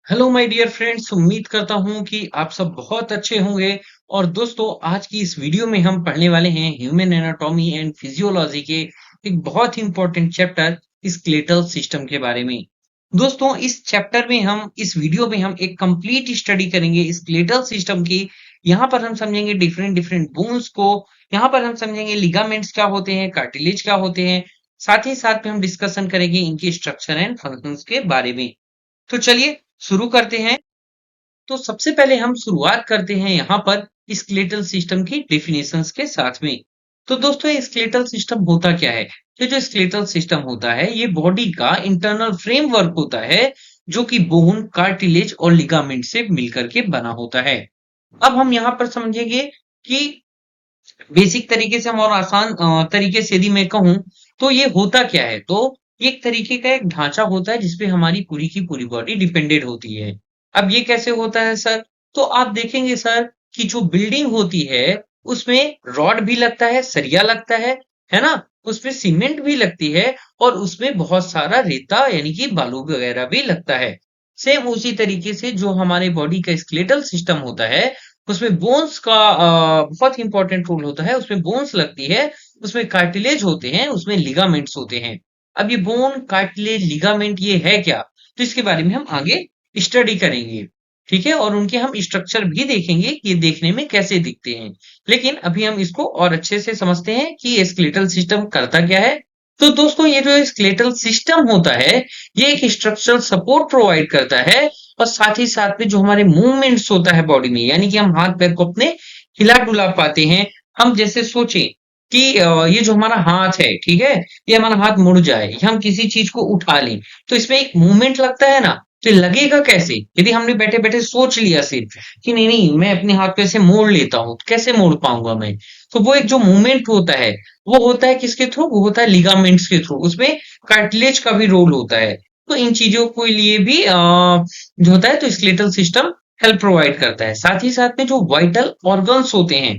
Hello my dear friends, उम्मीद करता हूं कि आप सब बहुत अच्छे होंगे। और दोस्तों, आज की इस वीडियो में हम पढ़ने वाले हैं ह्यूमन एनाटॉमी एंड फिजियोलॉजी के एक बहुत ही इंपॉर्टेंट चैप्टर स्केलेटल सिस्टम के बारे में। दोस्तों, इस वीडियो में हम एक कंप्लीट स्टडी करेंगे स्केलेटल सिस्टम की। यहाँ पर हम समझेंगे डिफरेंट डिफरेंट बोन्स को। यहाँ पर हम समझेंगे लिगामेंट्स क्या होते हैं, कार्टिलेज क्या होते हैं। साथ ही साथ में हम डिस्कशन करेंगे इनके स्ट्रक्चर एंड फंक्शंस के बारे में। तो चलिए शुरू करते हैं। तो सबसे पहले हम शुरुआत करते हैं यहाँ पर स्केलेटल सिस्टम की डेफिनेशंस के साथ में। तो दोस्तों, ये स्केलेटल सिस्टम होता क्या है? ये जो स्केलेटल सिस्टम होता है, ये बॉडी का इंटरनल फ्रेमवर्क होता है, जो कि बोन, कार्टिलेज और लिगामेंट से मिलकर के बना होता है। अब हम यहाँ पर समझेंगे कि बेसिक तरीके से हम और आसान तरीके से यदि मैं कहूँ, तो ये होता क्या है? तो ये एक तरीके का एक ढांचा होता है जिसपे हमारी पूरी की पूरी बॉडी डिपेंडेंट होती है। अब ये कैसे होता है सर? तो आप देखेंगे सर कि जो बिल्डिंग होती है, उसमें रॉड भी लगता है, सरिया लगता है ना? उसमें सीमेंट भी लगती है और उसमें बहुत सारा रेता यानी कि बालू वगैरह भी लगता है। सेम उसी तरीके से जो हमारे बॉडी का स्केलेटल सिस्टम होता है, उसमें बोन्स का बहुत इंपॉर्टेंट रोल होता है। उसमें बोन्स लगती है, उसमें कार्टिलेज होते हैं, उसमें लिगामेंट्स होते हैं। अब ये बोन, कार्टिलेज, लिगामेंट ये है क्या? तो इसके बारे में हम आगे स्टडी करेंगे। ठीक है, और उनके हम स्ट्रक्चर भी देखेंगे कि ये देखने में कैसे दिखते हैं। लेकिन अभी हम इसको और अच्छे से समझते हैं कि ये स्केलेटल सिस्टम करता क्या है। तो दोस्तों, ये जो स्केलेटल सिस्टम होता है, ये एक स्ट्रक्चरल सपोर्ट प्रोवाइड करता है। और साथ ही साथ में जो हमारे मूवमेंट्स होता है बॉडी में, यानी कि हम हाथ पैर को अपने हिला डुला पाते हैं। हम जैसे सोचें कि ये जो हमारा हाथ है, ठीक है, ये हमारा हाथ मुड़ जाए या हम किसी चीज को उठा लें, तो इसमें एक मूवमेंट लगता है ना। तो ये लगेगा कैसे? यदि हमने बैठे बैठे सोच लिया सिर्फ कि नहीं नहीं, मैं अपने हाथ पे से मोड़ लेता हूँ, तो कैसे मोड़ पाऊंगा मैं? तो वो एक जो मूवमेंट होता है, वो होता है किसके थ्रू? वो होता है लिगामेंट्स के थ्रू। उसमें कार्टिलेज का भी रोल होता है। तो इन चीजों के लिए भी जो होता है, तो स्केलेटल सिस्टम हेल्प प्रोवाइड करता है। साथ ही साथ में जो वाइटल ऑर्गन्स होते हैं,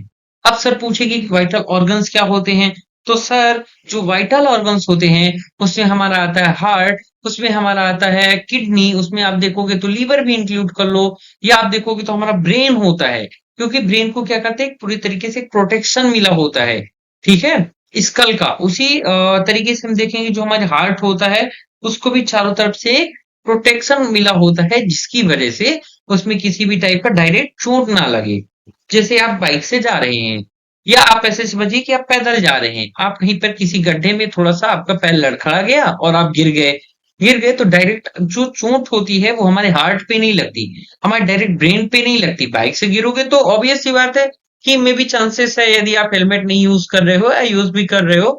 अब सर पूछेगी कि वाइटल ऑर्गन्स क्या होते हैं? तो सर, जो वाइटल ऑर्गन्स होते हैं, उसमें हमारा आता है हार्ट, उसमें हमारा आता है किडनी, उसमें आप देखोगे तो लीवर भी इंक्लूड कर लो, या आप देखोगे तो हमारा ब्रेन होता है। क्योंकि ब्रेन को क्या करते हैं, पूरी तरीके से प्रोटेक्शन मिला होता है। ठीक है, स्कल का उसी तरीके से हम देखेंगे, जो हमारे हार्ट होता है, उसको भी चारों तरफ से प्रोटेक्शन मिला होता है, जिसकी वजह से उसमें किसी भी टाइप का डायरेक्ट चोट ना लगे। जैसे आप बाइक से जा रहे हैं, या आप ऐसे समझिए कि आप पैदल जा रहे हैं, आप कहीं पर किसी गड्ढे में थोड़ा सा आपका पैर लड़खड़ा गया और आप गिर गए तो डायरेक्ट जो चोट होती है वो हमारे हार्ट पे नहीं लगती, हमारे डायरेक्ट ब्रेन पे नहीं लगती। बाइक से गिरोगे तो ऑब्वियस सी बात है कि मे बी चांसेस है, यदि आप हेलमेट नहीं यूज कर रहे हो या यूज भी कर रहे हो,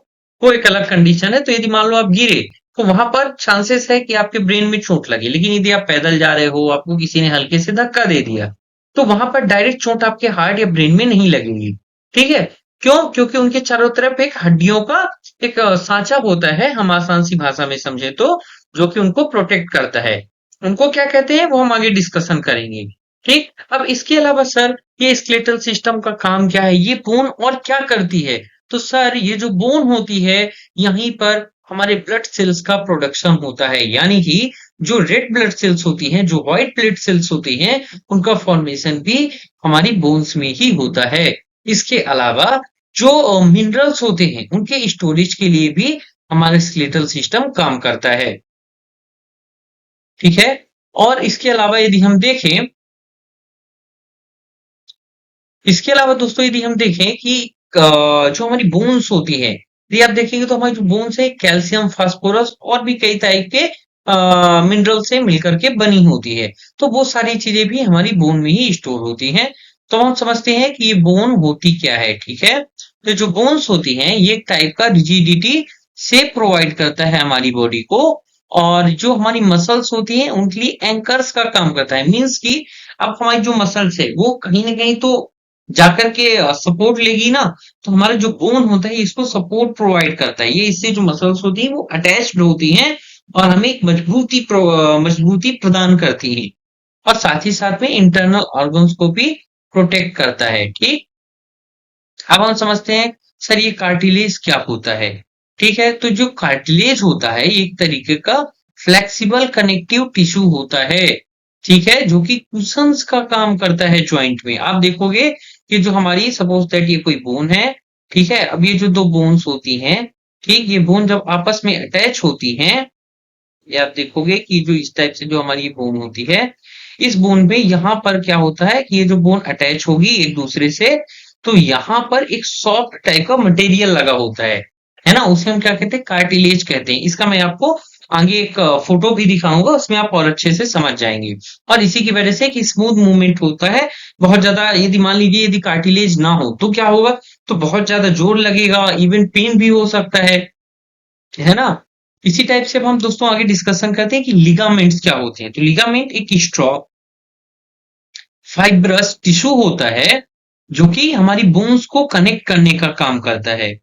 वो एक अलग कंडीशन है। तो यदि मान लो आप गिरे, तो वहां पर चांसेस है कि आपके ब्रेन में चोट लगे। लेकिन यदि आप पैदल जा रहे हो, आपको किसी ने हल्के से धक्का दे दिया, तो वहां पर डायरेक्ट चोट आपके हार्ट या ब्रेन में नहीं लगेगी। ठीक है, क्यों? क्योंकि उनके चारों तरफ एक हड्डियों का एक सांचा होता है, हम आसान सी भाषा में समझे तो, जो कि उनको प्रोटेक्ट करता है। उनको क्या कहते हैं, वो हम आगे डिस्कशन करेंगे। ठीक, अब इसके अलावा सर, ये स्केलेटल सिस्टम का काम क्या है? ये बोन और क्या करती है? तो सर, ये जो बोन होती है, यहीं पर हमारे ब्लड सेल्स का प्रोडक्शन होता है। यानी कि जो रेड ब्लड सेल्स होती हैं, जो व्हाइट ब्लड सेल्स होती हैं, उनका फॉर्मेशन भी हमारी बोन्स में ही होता है। इसके अलावा जो मिनरल्स होते हैं, उनके स्टोरेज के लिए भी हमारा स्केलेटल सिस्टम काम करता है। ठीक है, और इसके अलावा यदि हम देखें, इसके अलावा दोस्तों यदि हम देखें कि जो हमारी बोन्स होती है, यदि आप देखेंगे तो हमारी जो बोन्स है, कैल्शियम, फास्फोरस और भी कई टाइप के मिनरल से मिलकर के बनी होती है। तो वो सारी चीजें भी हमारी बोन में ही स्टोर होती हैं। तो हम समझते हैं कि ये बोन होती क्या है। ठीक है, तो जो बोन्स होती हैं, ये एक टाइप का रिजिडिटी से प्रोवाइड करता है हमारी बॉडी को। और जो हमारी मसल्स होती हैं, उनके लिए एंकर्स का काम करता है। मीन्स कि अब हमारी जो मसल्स है, वो कहीं ना कहीं तो जाकर के सपोर्ट लेगी ना। तो हमारा जो बोन होता है, इसको सपोर्ट प्रोवाइड करता है। ये इससे जो मसल्स होती हैं, वो अटैच्ड होती हैं और हमें एक मजबूती प्रदान करती हैं। और साथ ही साथ में इंटरनल ऑर्गन्स को भी प्रोटेक्ट करता है। ठीक, अब हम समझते हैं सर, ये कार्टिलेज क्या होता है? ठीक है, तो जो कार्टिलेज होता है, ये एक तरीके का फ्लेक्सिबल कनेक्टिव टिश्यू होता है। ठीक है, जो कि कुशन्स का काम करता है जॉइंट में। आप देखोगे कि जो हमारी सपोज दैट ये कोई बोन है, ठीक है, अब ये जो दो बोन्स होती हैं, ठीक, ये बोन जब आपस में अटैच होती हैं, ये आप देखोगे कि जो इस टाइप से जो हमारी ये बोन होती है, इस बोन में यहाँ पर क्या होता है कि ये जो बोन अटैच होगी एक दूसरे से, तो यहाँ पर एक सॉफ्ट टाइप का मटेरियल लगा होता है ना? उसे हम क्या कहते हैं? कार्टिलेज कहते हैं। इसका मैं आपको आगे एक फोटो भी दिखाऊंगा, उसमें आप और अच्छे से समझ जाएंगे। और इसी की वजह से कि स्मूथ मूवमेंट होता है। बहुत ज्यादा यदि मान लीजिए यदि कार्टिलेज ना हो तो क्या होगा? तो बहुत ज्यादा जोर लगेगा, इवन पेन भी हो सकता है ना? इसी टाइप से अब हम दोस्तों आगे डिस्कशन करते हैं कि लिगामेंट्स क्या होते हैं। तो लिगामेंट एक स्ट्रॉ फाइब्रस टिश्यू होता है जो कि हमारी बोन्स को कनेक्ट करने का काम करता है।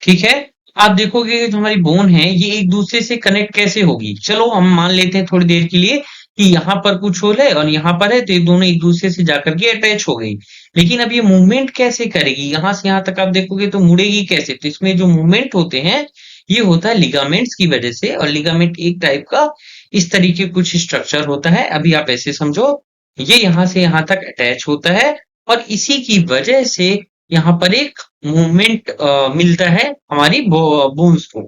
ठीक है, आप देखोगे कि जो हमारी बोन है ये एक दूसरे से कनेक्ट कैसे होगी। चलो हम मान लेते हैं थोड़ी देर के लिए कि यहाँ पर कुछ होल है और यहाँ पर है, तो ये दोनों एक दूसरे से जाकर के अटैच हो गई। लेकिन अब ये मूवमेंट कैसे करेगी? यहाँ से यहाँ तक आप देखोगे तो मुड़ेगी कैसे? तो इसमें जो मूवमेंट होते हैं ये होता है लिगामेंट्स की वजह से। और लिगामेंट एक टाइप का इस तरीके कुछ स्ट्रक्चर होता है, अभी आप ऐसे समझो, ये यहाँ से यहाँ तक अटैच होता है और इसी की वजह से यहाँ पर एक मूवमेंट मिलता है हमारी बोन्स को।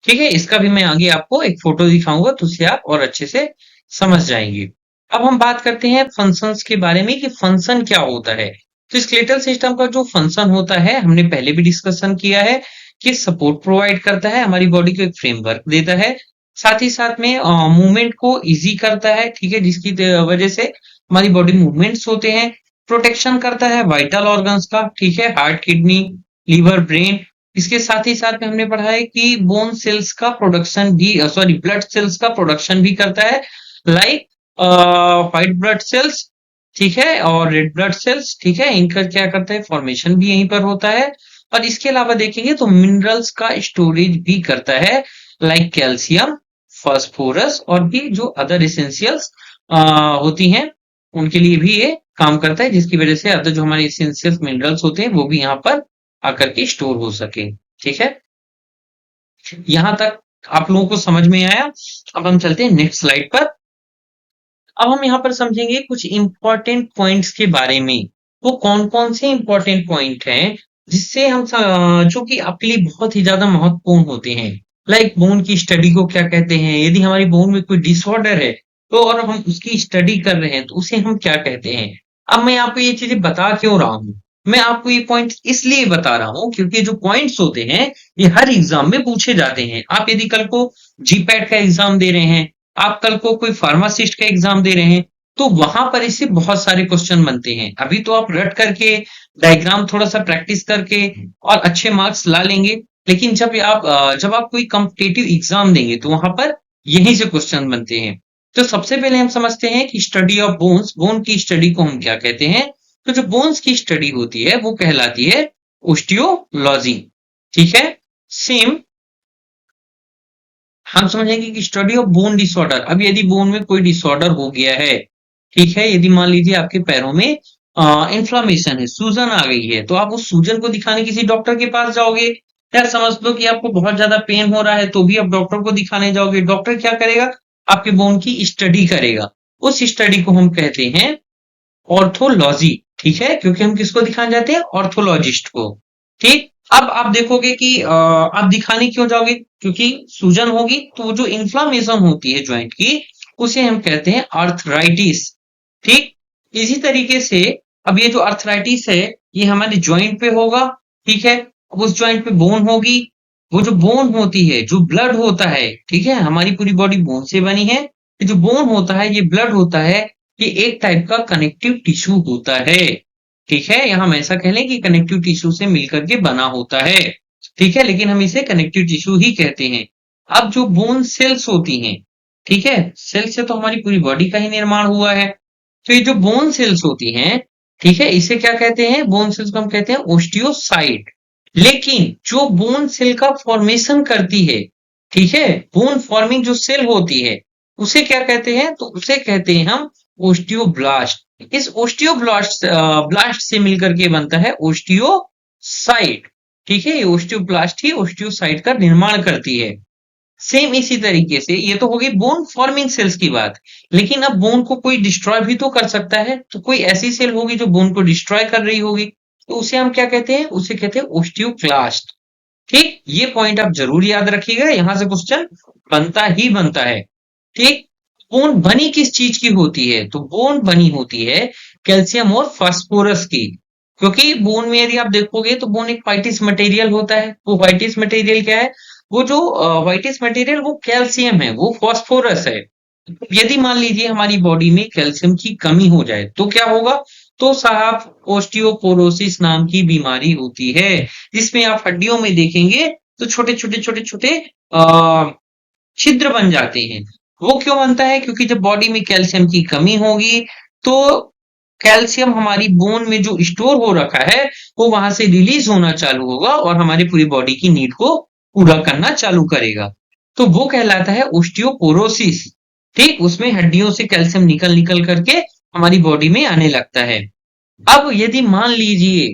ठीक है, इसका भी मैं आगे आपको एक फोटो दिखाऊंगा, तो उससे आप और अच्छे से समझ जाएंगे। अब हम बात करते हैं फंक्शंस के बारे में कि फंक्शन क्या होता है। तो स्केलेटल सिस्टम का जो फंक्शन होता है हमने पहले भी डिस्कशन किया है कि सपोर्ट प्रोवाइड करता है, हमारी बॉडी को एक फ्रेमवर्क देता है, साथ ही साथ में मूवमेंट को इजी करता है, ठीक है, जिसकी वजह से हमारी बॉडी मूवमेंट्स होते हैं, प्रोटेक्शन करता है वाइटल ऑर्गन्स का, ठीक है, हार्ट, किडनी, लीवर, ब्रेन। इसके साथ ही साथ में हमने पढ़ा है कि बोन सेल्स का प्रोडक्शन भी, सॉरी, ब्लड सेल्स का प्रोडक्शन भी करता है, लाइक व्हाइट ब्लड सेल्स, ठीक है, और रेड ब्लड सेल्स, ठीक है, इनका क्या करता है? फॉर्मेशन भी यहीं पर होता है। और इसके अलावा देखेंगे तो मिनरल्स का स्टोरेज भी करता है, लाइक कैल्शियम, फास्फोरस और भी जो अदर एसेंशियल्स होती हैं उनके लिए भी ये काम करता है, जिसकी वजह से अदर जो हमारे एसेंशियल मिनरल्स होते हैं वो भी यहाँ पर आकर के स्टोर हो सके। ठीक है, यहां तक आप लोगों को समझ में आया। अब हम चलते हैं नेक्स्ट स्लाइड पर। अब हम यहाँ पर समझेंगे कुछ इंपॉर्टेंट पॉइंट्स के बारे में। वो कौन कौन से इंपॉर्टेंट पॉइंट हैं जिससे हम जो कि आपके लिए बहुत ही ज्यादा महत्वपूर्ण होते हैं। लाइक बोन की स्टडी को क्या कहते हैं? यदि हमारी बोन में कोई डिसऑर्डर है तो और हम उसकी स्टडी कर रहे हैं तो उसे हम क्या कहते हैं? अब मैं आपको ये चीजें बता क्यों रहा हूँ? मैं आपको ये पॉइंट इसलिए बता रहा हूँ क्योंकि जो पॉइंट्स होते हैं ये हर एग्जाम में पूछे जाते हैं। आप यदि कल को जीपैट का एग्जाम दे रहे हैं, आप कल को कोई फार्मासिस्ट का एग्जाम दे रहे हैं, तो वहां पर इससे बहुत सारे क्वेश्चन बनते हैं। अभी तो आप रट करके डायग्राम थोड़ा सा प्रैक्टिस करके और अच्छे मार्क्स ला लेंगे, लेकिन जब आप कोई कॉम्पिटेटिव एग्जाम देंगे तो वहां पर यहीं से क्वेश्चन बनते हैं। तो सबसे पहले हम समझते हैं कि स्टडी ऑफ बोन्स, बोन की स्टडी को हम क्या कहते हैं। तो जो बोन्स की स्टडी होती है वो कहलाती है ओस्टियोलॉजी। ठीक है, सेम हम समझेंगे कि स्टडी ऑफ बोन डिसऑर्डर। अब यदि बोन में कोई डिसऑर्डर हो गया है, ठीक है, यदि मान लीजिए आपके पैरों में इन्फ्लामेशन है, सूजन आ गई है, तो आप उस सूजन को दिखाने किसी डॉक्टर के पास जाओगे। या समझ लो कि आपको बहुत ज्यादा पेन हो रहा है तो भी आप डॉक्टर को दिखाने जाओगे। डॉक्टर क्या करेगा? आपके बोन की स्टडी करेगा। उस स्टडी को हम कहते हैं ऑर्थोलॉजी। ठीक है, क्योंकि हम किसको दिखाने जाते हैं? ऑर्थोलॉजिस्ट को। ठीक, अब आप देखोगे कि आप दिखाने क्यों जाओगे? क्योंकि सूजन होगी, तो वो जो इन्फ्लामेशन होती है ज्वाइंट की उसे हम कहते हैं आर्थराइटिस। ठीक, इसी तरीके से अब ये जो आर्थराइटिस है ये हमारे ज्वाइंट पे होगा। ठीक है, अब उस ज्वाइंट पे बोन होगी, वो जो बोन होती है, जो ब्लड होता है, ठीक है, हमारी पूरी बॉडी बोन से बनी है, ये जो बोन होता है, ये ब्लड होता है, ये एक टाइप का कनेक्टिव टिश्यू होता है। ठीक है, यहाँ हम ऐसा कह लें कि कनेक्टिव टिश्यू से मिलकर के बना होता है। ठीक है, लेकिन हम इसे कनेक्टिव टिश्यू ही कहते हैं। अब जो बोन सेल्स होती हैं, ठीक है, सेल से तो हमारी पूरी बॉडी का ही निर्माण हुआ है, तो ये जो बोन सेल्स होती हैं, ठीक है, इसे क्या कहते हैं? बोन सेल्स को हम कहते हैं ओस्टियोसाइट। लेकिन जो बोन सेल का फॉर्मेशन करती है, ठीक है, बोन फॉर्मिंग जो सेल होती है उसे क्या कहते हैं? तो उसे कहते हैं हम ओस्टियोब्लास्ट। इस ओस्टियोब्लास्ट ब्लास्ट से मिलकर के बनता है ओस्टियोसाइट। ठीक है, ये ओस्टियोब्लास्ट ही ओस्टियोसाइट का निर्माण करती है। सेम इसी तरीके से ये तो हो गई बोन फॉर्मिंग सेल्स की बात। लेकिन अब बोन को कोई डिस्ट्रॉय भी तो कर सकता है, तो कोई ऐसी सेल होगी जो बोन को डिस्ट्रॉय कर रही होगी, तो उसे हम क्या कहते हैं? उसे कहते हैं ओस्टियोक्लास्ट। ठीक, ये पॉइंट आप जरूर याद रखिएगा, यहां से क्वेश्चन बनता ही बनता है। ठीक, बोन बनी किस चीज की होती है? तो बोन बनी होती है कैल्शियम और फास्फोरस की। क्योंकि बोन में यदि आप देखोगे तो बोन एक व्हाइटिश मटेरियल होता है। वो व्हाइटिश मटेरियल क्या है? वो जो व्हाइटिश मटेरियल वो कैल्शियम है, वो फास्फोरस है। यदि मान लीजिए हमारी बॉडी में कैल्शियम की कमी हो जाए तो क्या होगा? तो साहब ओस्टियोपोरोसिस नाम की बीमारी होती है, जिसमें आप हड्डियों में देखेंगे तो छोटे छोटे छोटे छोटे छिद्र बन जाते हैं। वो क्यों बनता है? क्योंकि जब बॉडी में कैल्शियम की कमी होगी तो कैल्शियम हमारी बोन में जो स्टोर हो रखा है वो वहां से रिलीज होना चालू होगा और हमारी पूरी बॉडी की नीड को पूरा करना चालू करेगा। तो वो कहलाता है ओस्टियोपोरोसिस। ठीक, उसमें हड्डियों से कैल्शियम निकल निकल करके हमारी बॉडी में आने लगता है। अब यदि मान लीजिए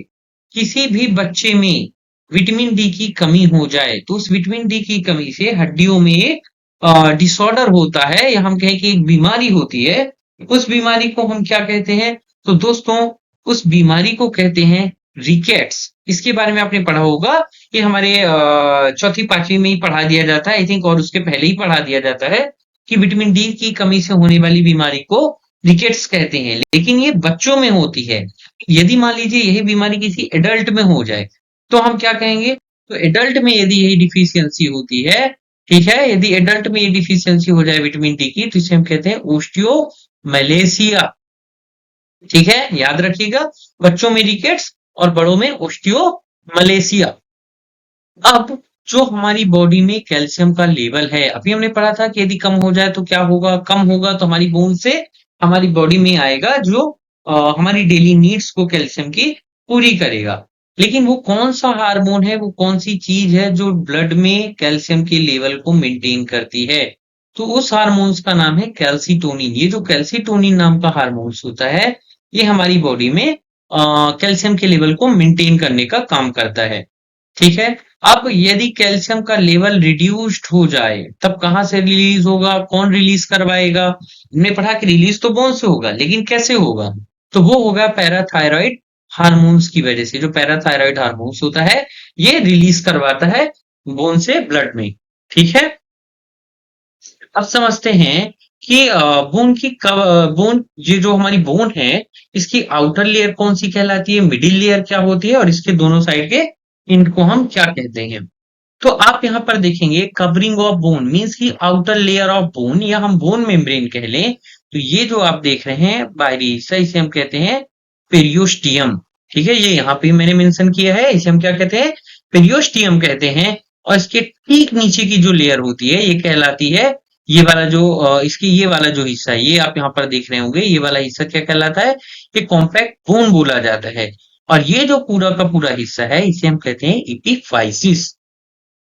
किसी भी बच्चे में विटामिन डी की कमी हो जाए तो उस विटामिन डी की कमी से हड्डियों में एक डिसऑर्डर होता है, या हम कहें कि एक बीमारी होती है। उस बीमारी को हम क्या कहते हैं? तो दोस्तों, उस बीमारी को कहते हैं रिकेट्स। इसके बारे में आपने पढ़ा होगा कि हमारे चौथी पांचवी में ही पढ़ा दिया जाता है आई थिंक, और उसके पहले ही पढ़ा दिया जाता है कि विटामिन डी की कमी से होने वाली बीमारी को रिकेट्स कहते हैं। लेकिन ये बच्चों में होती है। यदि मान लीजिए यही बीमारी किसी एडल्ट में हो जाए तो हम क्या कहेंगे? तो एडल्ट में यदि यही डिफिशियंसी होती है, ठीक है, यदि एडल्ट में ये डिफिशियंसी हो जाए विटामिन डी की, तो इसे हम कहते हैं ओस्टियोमैलेशिया। ठीक है, याद रखिएगा, बच्चों में रिकेट्स और बड़ों में ओस्टियोमैलेशिया। अब जो हमारी बॉडी में कैल्शियम का लेवल है, अभी हमने पढ़ा था कि यदि कम हो जाए तो क्या होगा? कम होगा तो हमारी बोन से हमारी बॉडी में आएगा जो हमारी डेली नीड्स को कैल्शियम की पूरी करेगा। लेकिन वो कौन सा हार्मोन है, वो कौन सी चीज है जो ब्लड में कैल्शियम के लेवल को मेंटेन करती है? तो उस हार्मोन्स का नाम है कैल्सीटोनिन। ये जो कैल्सीटोनिन नाम का हार्मोन्स होता है, ये हमारी बॉडी में कैल्शियम के लेवल को मेंटेन करने का काम करता है। ठीक है, अब यदि कैल्शियम का लेवल रिड्यूस्ड हो जाए तब कहां से रिलीज होगा? कौन रिलीज करवाएगा? हमने पढ़ा कि रिलीज तो बोन से होगा, लेकिन कैसे होगा? तो वो होगा पैराथायराइड हार्मोन्स की वजह से। जो पैराथायराइड हार्मोन्स होता है ये रिलीज करवाता है बोन से ब्लड में। ठीक है, अब समझते हैं कि बोन की बोन, ये जो हमारी बोन है इसकी आउटर लेयर कौन सी कहलाती है, मिडिल लेयर क्या होती है, और इसके दोनों साइड के इनको हम क्या कहते हैं? तो आप यहाँ पर देखेंगे कवरिंग ऑफ बोन मीन्स की आउटर लेयर ऑफ बोन, या हम बोन मेम्ब्रेन कह लें। तो ये जो आप देख रहे हैं बाहरी हिस्सा, इसे हम कहते हैं पेरियोस्टियम। ठीक है, ये यहाँ पे मैंने मेंशन किया है, इसे हम क्या कहते हैं? पेरियोस्टियम कहते हैं। और इसके ठीक नीचे की जो लेयर होती है ये कहलाती है, ये वाला जो इसकी ये वाला जो हिस्सा है, ये आप यहाँ पर देख रहे होंगे, ये वाला हिस्सा क्या कहलाता है? ये कॉम्पैक्ट बोन बोला जाता है। और ये जो पूरा का पूरा हिस्सा है इसे हम कहते हैं इपिफाइसिस।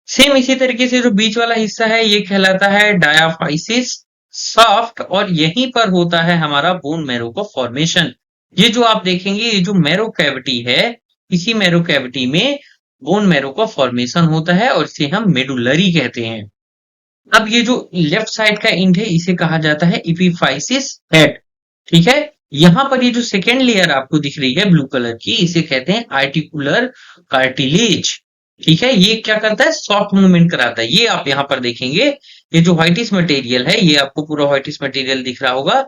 सेम इसी तरीके से जो बीच वाला हिस्सा है ये कहलाता है डायाफाइसिस सॉफ्ट, और यहीं पर होता है हमारा बोन मैरो का फॉर्मेशन। ये जो आप देखेंगे ये जो मैरो कैविटी है, इसी मैरो कैविटी में बोन मैरो का फॉर्मेशन होता है और इसे हम मेडुलरी कहते हैं। अब ये जो लेफ्ट साइड का एंड है इसे कहा जाता है इपिफाइसिस हेड। ठीक है, यहां पर ये जो सेकेंड लेयर आपको दिख रही है ब्लू कलर की, इसे कहते हैं आर्टिकुलर कार्टिलेज। ठीक है, ये क्या करता है? सॉफ्ट मूवमेंट कराता है। ये आप यहाँ पर देखेंगे, ये जो व्हाइटिश मटेरियल है, ये आपको पूरा व्हाइटिश मटेरियल दिख रहा होगा,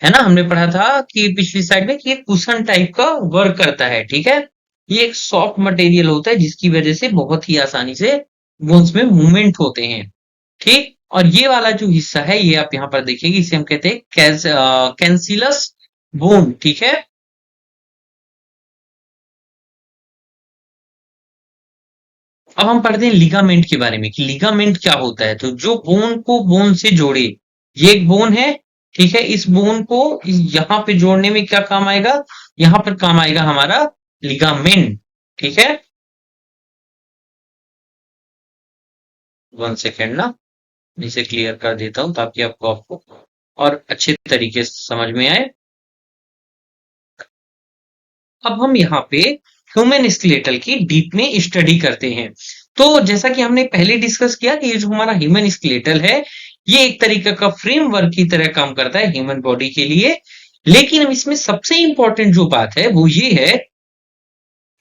है ना? हमने पढ़ा था कि पिछली साइड में कि ये कुशन टाइप का वर्क करता है। ठीक है, ये एक सॉफ्ट मटेरियल होता है जिसकी वजह से बहुत ही आसानी से बोन्स में मूवमेंट होते हैं। ठीक, और ये वाला जो हिस्सा है ये आप यहाँ पर देखिएगा, इसे हम कहते हैं कैंसिलस बोन। ठीक है, अब हम पढ़ते हैं लिगामेंट के बारे में कि लिगामेंट क्या होता है। तो जो बोन को बोन से जोड़े, ये एक बोन है। ठीक है, इस बोन को यहाँ पे जोड़ने में क्या काम आएगा? यहाँ पर काम आएगा हमारा लिगामेंट। ठीक है, 1 सेकेंड ना, इसे क्लियर कर देता हूं ताकि आपको आपको और अच्छे तरीके से समझ में आए। अब हम यहाँ पे ह्यूमन स्केलेटल की डीप में स्टडी करते हैं। तो जैसा कि हमने पहले डिस्कस किया कि ये जो हमारा ह्यूमन स्केलेटल है, ये एक तरीके का फ्रेमवर्क की तरह काम करता है ह्यूमन बॉडी के लिए। लेकिन अब इसमें सबसे इंपॉर्टेंट जो बात है वो ये है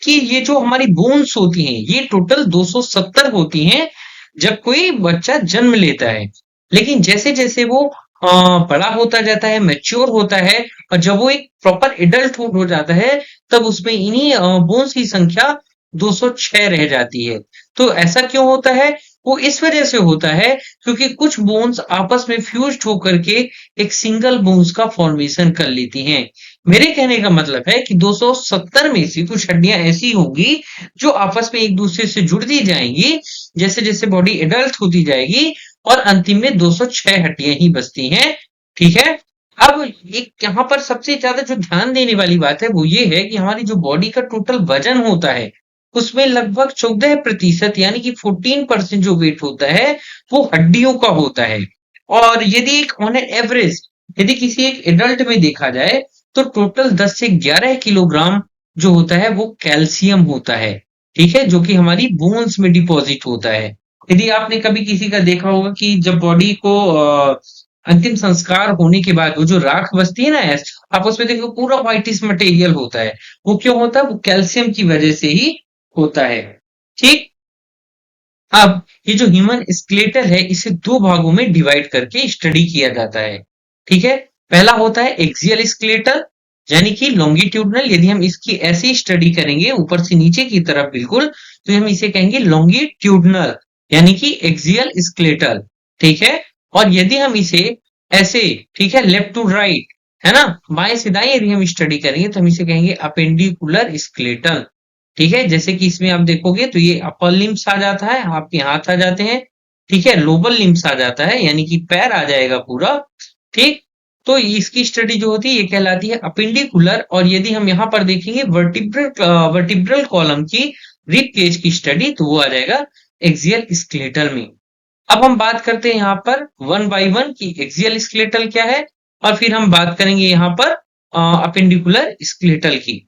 कि ये जो हमारी बोन्स होती हैं, ये टोटल 270 होती हैं जब कोई बच्चा जन्म लेता है। लेकिन जैसे-जैसे वो बड़ा होता जाता है, मैच्योर होता है और जब वो एक प्रॉपर एडल्टहुड हो जाता है, तब उसमें इन्हीं बोन्स की संख्या 206 रह जाती है। तो ऐसा क्यों होता है? वो इस वजह से होता है क्योंकि कुछ बोन्स आपस में फ्यूज्ड होकर के एक सिंगल बोन्स का फॉर्मेशन कर लेती हैं। मेरे कहने का मतलब है कि 270 में से कुछ हड्डियां ऐसी होंगी जो आपस में एक दूसरे से जुड़ती जाएंगी जैसे जैसे बॉडी एडल्ट होती जाएगी और अंतिम में 206 हड्डियां ही बचती हैं। ठीक है। अब एक यहाँ पर सबसे ज्यादा जो ध्यान देने वाली बात है वो ये है कि हमारी जो बॉडी का टोटल वजन होता है उसमें लगभग 14% यानी कि 14% जो वेट होता है वो हड्डियों का होता है। और यदि एक ऑन एन एवरेज यदि किसी एक एडल्ट में देखा जाए तो टोटल 10 से 11 किलोग्राम जो होता है वो कैल्शियम होता है। ठीक है, जो कि हमारी बोन्स में डिपॉजिट होता है। यदि आपने कभी किसी का देखा होगा कि जब बॉडी को अंतिम संस्कार होने के बाद वो जो राख बचती है ना ऐश, आप उसमें देखो पूरा व्हाइटिश मटेरियल होता है। वो क्यों होता है? वो कैल्शियम की वजह से ही होता है। ठीक। अब ये जो ह्यूमन स्केलेटल है इसे दो भागों में डिवाइड करके स्टडी किया जाता है। ठीक है। पहला होता है एक्सियल स्केलेटल यानी कि लॉन्गिट्यूडनल। यदि हम इसकी ऐसी स्टडी करेंगे ऊपर से नीचे की तरफ बिल्कुल तो हम इसे कहेंगे लॉन्गिट्यूडनल यानी कि एक्सियल स्केलेटल। ठीक है। और यदि हम इसे ऐसे ठीक है लेफ्ट टू राइट है ना बाएं से दाएं यदि हम स्टडी करेंगे तो हम इसे कहेंगे अपेंडिकुलर स्केलेटल। ठीक है। जैसे कि इसमें आप देखोगे तो ये अपर लिम्स आ जाता है, आपके हाथ आ जाते हैं। ठीक है। लोअर लिम्स आ जाता है यानी कि पैर आ जाएगा पूरा। ठीक। तो इसकी स्टडी जो होती है ये कहलाती है अपेंडिकुलर। और यदि हम यहाँ पर देखेंगे वर्टिब्रल कॉलम की रिब केज की स्टडी तो वो आ जाएगा एक्सियल स्केलेटल में। अब हम बात करते हैं यहाँ पर वन बाय वन की एक्सियल स्केलेटल क्या है और फिर हम बात करेंगे यहाँ पर अपेंडिकुलर स्केलेटल की।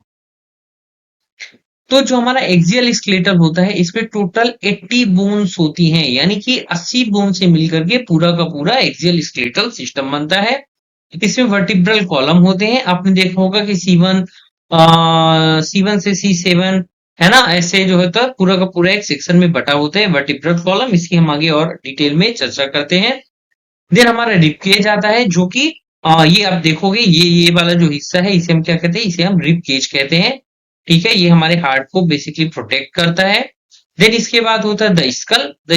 तो जो हमारा एक्सियल स्केलेटल होता है इसमें टोटल 80 बोन्स होती हैं यानी कि 80 बोन से मिलकर के पूरा का पूरा एक्सियल स्केलेटल सिस्टम बनता है। इसमें वर्टिब्रल कॉलम होते हैं। आपने देखा होगा कि C1 से C7 है ना ऐसे जो होता है पूरा का पूरा एक सेक्शन में बटा होता है वर्टिब्रल कॉलम। इसकी हम आगे और डिटेल में चर्चा करते हैं। देन हमारा रिब केज आता है जो कि ये आप देखोगे ये वाला जो हिस्सा है इसे हम क्या कहते हैं? इसे हम रिब केज कहते हैं। ठीक है। ये हमारे हार्ट को बेसिकली प्रोटेक्ट करता है। देन इसके बाद होता है द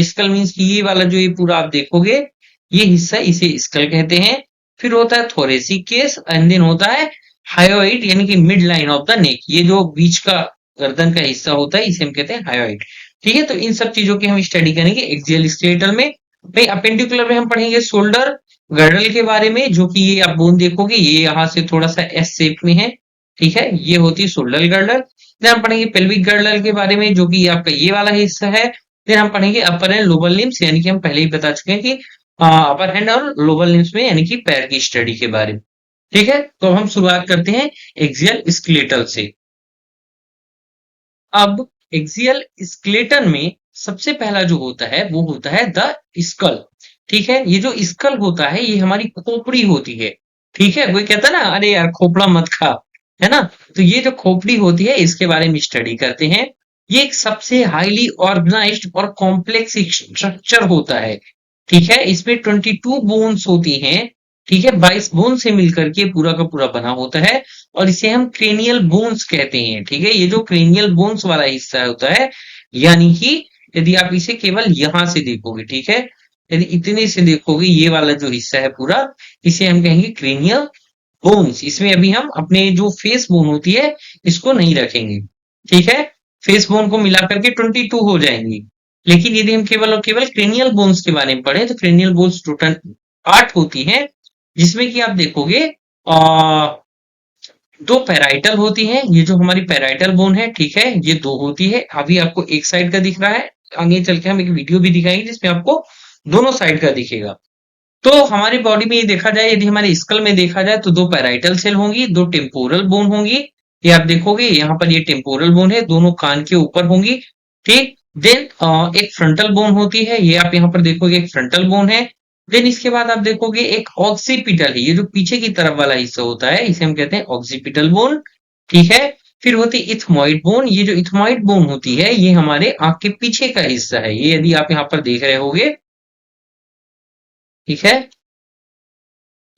स्कल मीन्स कि ये वाला जो ये पूरा आप देखोगे ये हिस्सा इसे स्कल कहते हैं। फिर होता है थोरेसिक केस एंड देन होता है हायोइड यानी कि mid line of the neck. ये जो बीच का गर्दन का हिस्सा होता है इसे हम कहते हैं हायोइड। ठीक है। तो इन सब चीजों की हम स्टडी करेंगे एक्सियल स्केलेटल में। भाई अपेंडिकुलर में हम पढ़ेंगे शोल्डर गर्डल के बारे में जो कि ये आप बोन देखोगे ये यहाँ से थोड़ा सा एस शेप में है। ठीक है। ये होती है शोल्डर गर्डल। फिर हम पढ़ेंगे पेल्विक गर्डल के बारे में जो कि आपका ये वाला हिस्सा है। फिर हम पढ़ेंगे अपर एंड लोअर लिम्स यानी कि हम पहले ही बता चुके हैं कि अपर हैंड और लोअर लिम्स में यानी कि पैर की स्टडी के बारे में। ठीक है। तो हम शुरुआत करते हैं एक्सियल स्केलेटल से। अब एक्सियल स्केलेटन में सबसे पहला जो होता है वो होता है द स्कल। ठीक है। ये जो स्कल होता है ये हमारी खोपड़ी होती है। ठीक है। कोई कहता है ना अरे यार खोपड़ा मत खा है ना। तो ये जो खोपड़ी होती है इसके बारे में स्टडी करते हैं। ये एक सबसे हाईली ऑर्गेनाइज्ड और कॉम्प्लेक्स स्ट्रक्चर होता है। ठीक है। इसमें 22 बोन्स होती हैं। ठीक है। 22 बोन से मिलकर के पूरा का पूरा बना होता है और इसे हम क्रेनियल बोन्स कहते हैं। ठीक है। ये जो क्रेनियल बोन्स वाला हिस्सा होता है यानी कि यदि आप इसे केवल यहां से देखोगे ठीक है यदि इतने से देखोगे ये वाला जो हिस्सा है पूरा इसे हम कहेंगे क्रेनियल बोन्स। इसमें अभी हम अपने जो फेस बोन होती है इसको नहीं रखेंगे। ठीक है। फेस बोन को मिलाकर के 22 हो जाएंगी। लेकिन यदि हम केवल और केवल क्रेनियल बोन्स के बारे में पढ़े तो क्रेनियल बोन्स टोटल 8 होती हैं जिसमें कि आप देखोगे दो पैराइटल होती हैं। ये जो हमारी पैराइटल बोन है ठीक है ये दो होती है। अभी आपको एक साइड का दिख रहा है आगे चल के हम एक वीडियो भी दिखाएंगे जिसमें आपको दोनों साइड का दिखेगा। तो हमारी बॉडी में ये देखा जाए यदि हमारे स्कल में देखा जाए तो दो पैराइटल सेल होंगी दो टेम्पोरल बोन होंगी। ये आप देखोगे यहाँ पर ये टेम्पोरल बोन है दोनों कान के ऊपर होंगी। ठीक। देन एक फ्रंटल बोन होती है, ये आप यहाँ पर देखोगे एक फ्रंटल बोन है। देन इसके बाद आप देखोगे एक ऑक्सीपिटल है, ये जो पीछे की तरफ वाला हिस्सा होता है इसे हम कहते हैं ऑक्सीपिटल बोन, ठीक है। फिर होती है इथमॉइड बोन, ये जो इथमॉइड बोन होती है ये हमारे आंख के पीछे का हिस्सा है, ये यदि आप यहाँ पर देख रहे होगे, ठीक है।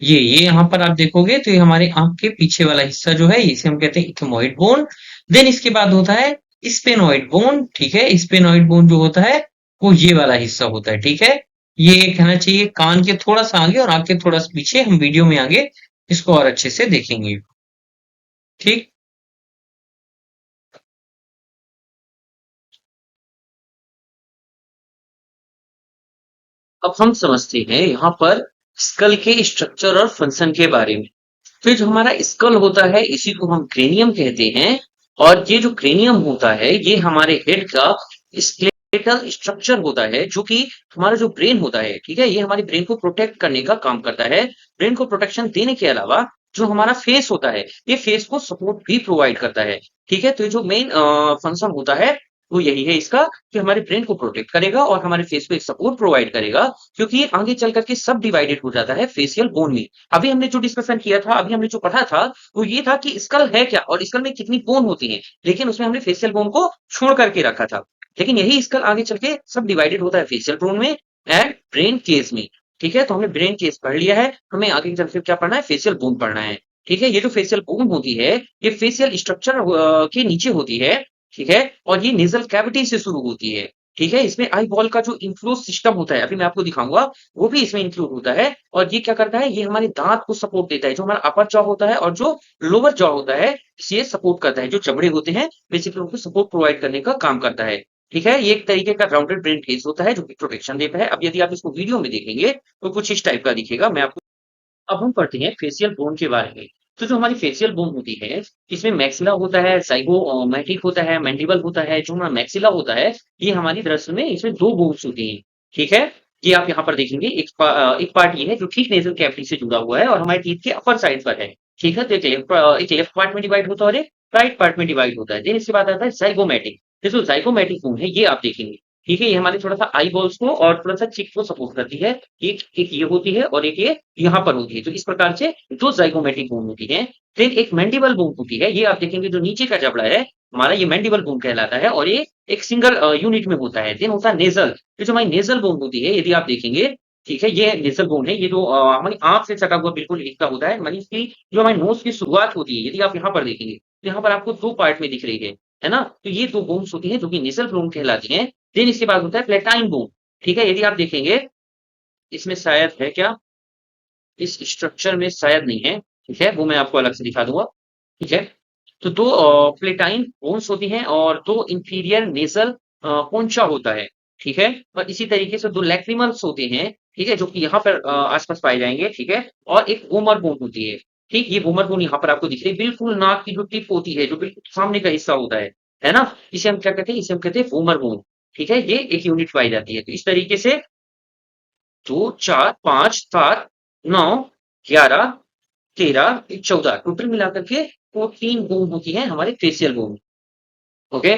ये यहाँ पर आप देखोगे तो ये हमारे आंख के पीछे वाला हिस्सा जो है इसे हम कहते हैं इथमॉइड बोन। देन इसके बाद होता है स्पेनॉइड बोन, ठीक है। स्पेनॉइड बोन जो होता है वो ये वाला हिस्सा होता है, ठीक है। ये कहना चाहिए कान के थोड़ा सा आगे और आंख के थोड़ा सा पीछे, हम वीडियो में आगे इसको और अच्छे से देखेंगे, ठीक। अब हम समझते हैं यहाँ पर स्कल के स्ट्रक्चर और फंक्शन के बारे में। तो जो हमारा स्कल होता है इसी को हम क्रेनियम कहते हैं, और ये जो क्रेनियम होता है ये हमारे हेड का स्केलेटल स्ट्रक्चर होता है, जो कि हमारा जो ब्रेन होता है, ठीक है, ये हमारे ब्रेन को प्रोटेक्ट करने का काम करता है। ब्रेन को प्रोटेक्शन देने के अलावा जो हमारा फेस होता है ये फेस को सपोर्ट भी प्रोवाइड करता है, ठीक है। तो ये जो मेन फंक्शन होता है वो यही है इसका, कि हमारे ब्रेन को प्रोटेक्ट करेगा और हमारे फेस को एक सपोर्ट प्रोवाइड करेगा, क्योंकि ये आगे चल करके सब डिवाइडेड हो जाता है फेशियल बोन में। अभी हमने जो डिस्कशन किया था, अभी हमने जो पढ़ा था, वो ये था कि स्कल है क्या और स्कल में कितनी बोन होती हैं, लेकिन उसमें हमने फेशियल बोन को छोड़ करके रखा था। लेकिन यही स्कल आगे चल के सब डिवाइडेड होता है फेशियल बोन में एंड ब्रेन केस में, ठीक है। तो हमने ब्रेन केस पढ़ लिया है, हमें आगे चल के क्या पढ़ना है, फेशियल बोन पढ़ना है, ठीक है। ये जो फेशियल बोन होती है ये फेशियल स्ट्रक्चर के नीचे होती है, ठीक है, और ये नेजल कैविटी से शुरू होती है, ठीक है। इसमें आई बॉल का जो इनफ्लो सिस्टम होता है, अभी मैं आपको दिखाऊंगा, वो भी इसमें इंक्लूड होता है। और ये क्या करता है, ये हमारे दांत को सपोर्ट देता है, जो हमारा अपर जॉ होता है और जो लोअर जॉ होता है ये सपोर्ट करता है, जो चमड़े होते हैं बेसिकली उनको सपोर्ट प्रोवाइड करने का काम करता है, ठीक है। ये एक तरीके का राउंडेड ब्रेन केस होता है जो कि प्रोटेक्शन देता है। अब यदि आप इसको वीडियो में देखेंगे तो कुछ इस टाइप का दिखेगा, मैं आपको। अब हम पढ़ते हैं फेशियल बोन के बारे में। तो जो हमारी फेशियल बोन होती है, इसमें मैक्सिला होता है, ज़ाइगोमैटिक होता है, मैंडिबल होता है। जो हमारा मैक्सिला होता है, ये हमारी दरअसल में इसमें 2 बोन्स होती हैं, ठीक है? ये आप यहाँ पर देखेंगे, एक पार्ट ये है जो ठीक नेज़ल कैविटी से जुड़ा हुआ है और हमारे टीथ के अपर साइड पर है, ठीक है? तो एक लेफ्ट पार्ट में डिवाइड होता है और एक राइट पार्ट में डिवाइड होता है। देन इसके बाद आता है ज़ाइगोमैटिक। ये जो ज़ाइगोमैटिक बोन है, ये आप देखेंगे, ठीक है? ये हमारे थोड़ा-सा आई बॉल्स को और थोड़ा-सा चिक को सपोर्ट करती है। एक एक ये होती है और एक ये यहाँ पर होती है। तो इस प्रकार से 2 ज़ाइगोमैटिक बोन होती हैं। फिर एक मैंडिबल बोन होती है, ये आप देखेंगे जो नीचे का जबड़ा है, हमारा ये मैंडिबल बोन कहलाता है और ये एक सिंगल यूनिट में होता है। देन होता है नेज़ल, ये जो हमारी नेज़ल बोन होती है, यदि आप देखेंगे, ठीक है, ये नेज़ल बोन है, ये जो हमारी आँख से सटा हुआ बिल्कुल हिस्सा होता है, मानी इसकी जो हमारी नोज़ की शुरुआत होती है, यदि आप यहाँ पर देखेंगे, तो यहाँ पर आपको 2 पार्ट में दिख रही है ना? तो ये 2 बोन्स होती हैं जो कि नेज़ल बोन कहलाती हैं। देन इसके बाद होता है प्लेटाइन बोन, ठीक है? यदि आप देखेंगे, इसमें शायद है क्या? इस स्ट्रक्चर में शायद नहीं है, ठीक है? वो मैं आपको अलग से दिखा दूँगा, ठीक है? तो 2 प्लेटाइन बोन्स होती हैं और 2 इंफीरियर नेज़ल पोंचा होता है, ठीक है? और इसी तरीके से 2 लैक्रिमल्स होते हैं, ठीक है? जो कि यहाँ पर आस-पास पाए जाएँगे, ठीक है? और एक वोमर बोन होती है, ठीक? ये वोमर बोन यहाँ पर आपको दिख रही है, बिल्कुल नाक की जो टिप होती है, जो बिल्कुल सामने का हिस्सा होता है ना? इसे हम क्या कहते हैं? इसे हम कहते हैं वोमर बोन, ठीक है? ये एक यूनिट पाई जाती है। तो इस तरीके से 2, 4, 5, 7, 9, 11, 13, 14 टोटल मिलाकर के 14 बोन होती हैं हमारे फेशियल बोन। ओके?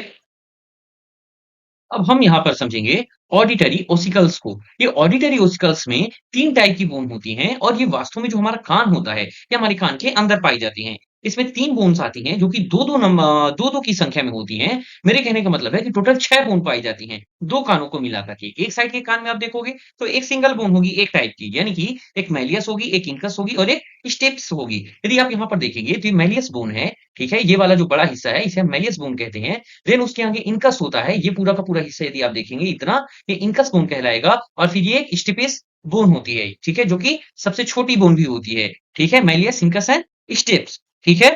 अब हम यहाँ पर समझेंगे ऑडिटरी ओसिकल्स को। ये ऑडिटरी ओसिकल्स में 3 टाइप की बोन होती हैं और ये वास्तव में जो हमारा कान होता है, ये हमारे कान के अंदर पाई जाती हैं। इसमें 3 बोन्स आती हैं जो कि 2-2 की संख्या में होती हैं। मेरे कहने का मतलब है कि टोटल 6 बोन पाई जाती हैं, 2 कानों को मिलाकर के। एक साइड के कान में आप देखोगे तो एक सिंगल बोन होगी एक टाइप की, यानी कि एक मैलियस होगी, एक इंकस होगी और एक स्टेप्स होगी। यदि आप यहाँ पर देखेंगे तो ये मैलियस बोन है, ठीक है? ये वाला जो बड़ा हिस्सा है इसे हम मैलियस बोन कहते हैं। देन उसके आगे इनकस होता है, ये पूरा का पूरा हिस्सा यदि आप देखेंगे इतना, ये इनकस बोन कहलाएगा और फिर ये एक स्टिपेस बोन होती है, ठीक है? जो कि सबसे छोटी बोन भी होती है, ठीक है? मैलियस, इनकस एंड स्टेप्स, ठीक है?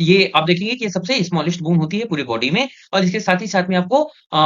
ये आप देखेंगे कि ये सबसे स्मॉलेस्ट बोन होती है पूरे बॉडी में और इसके साथ ही साथ में आपको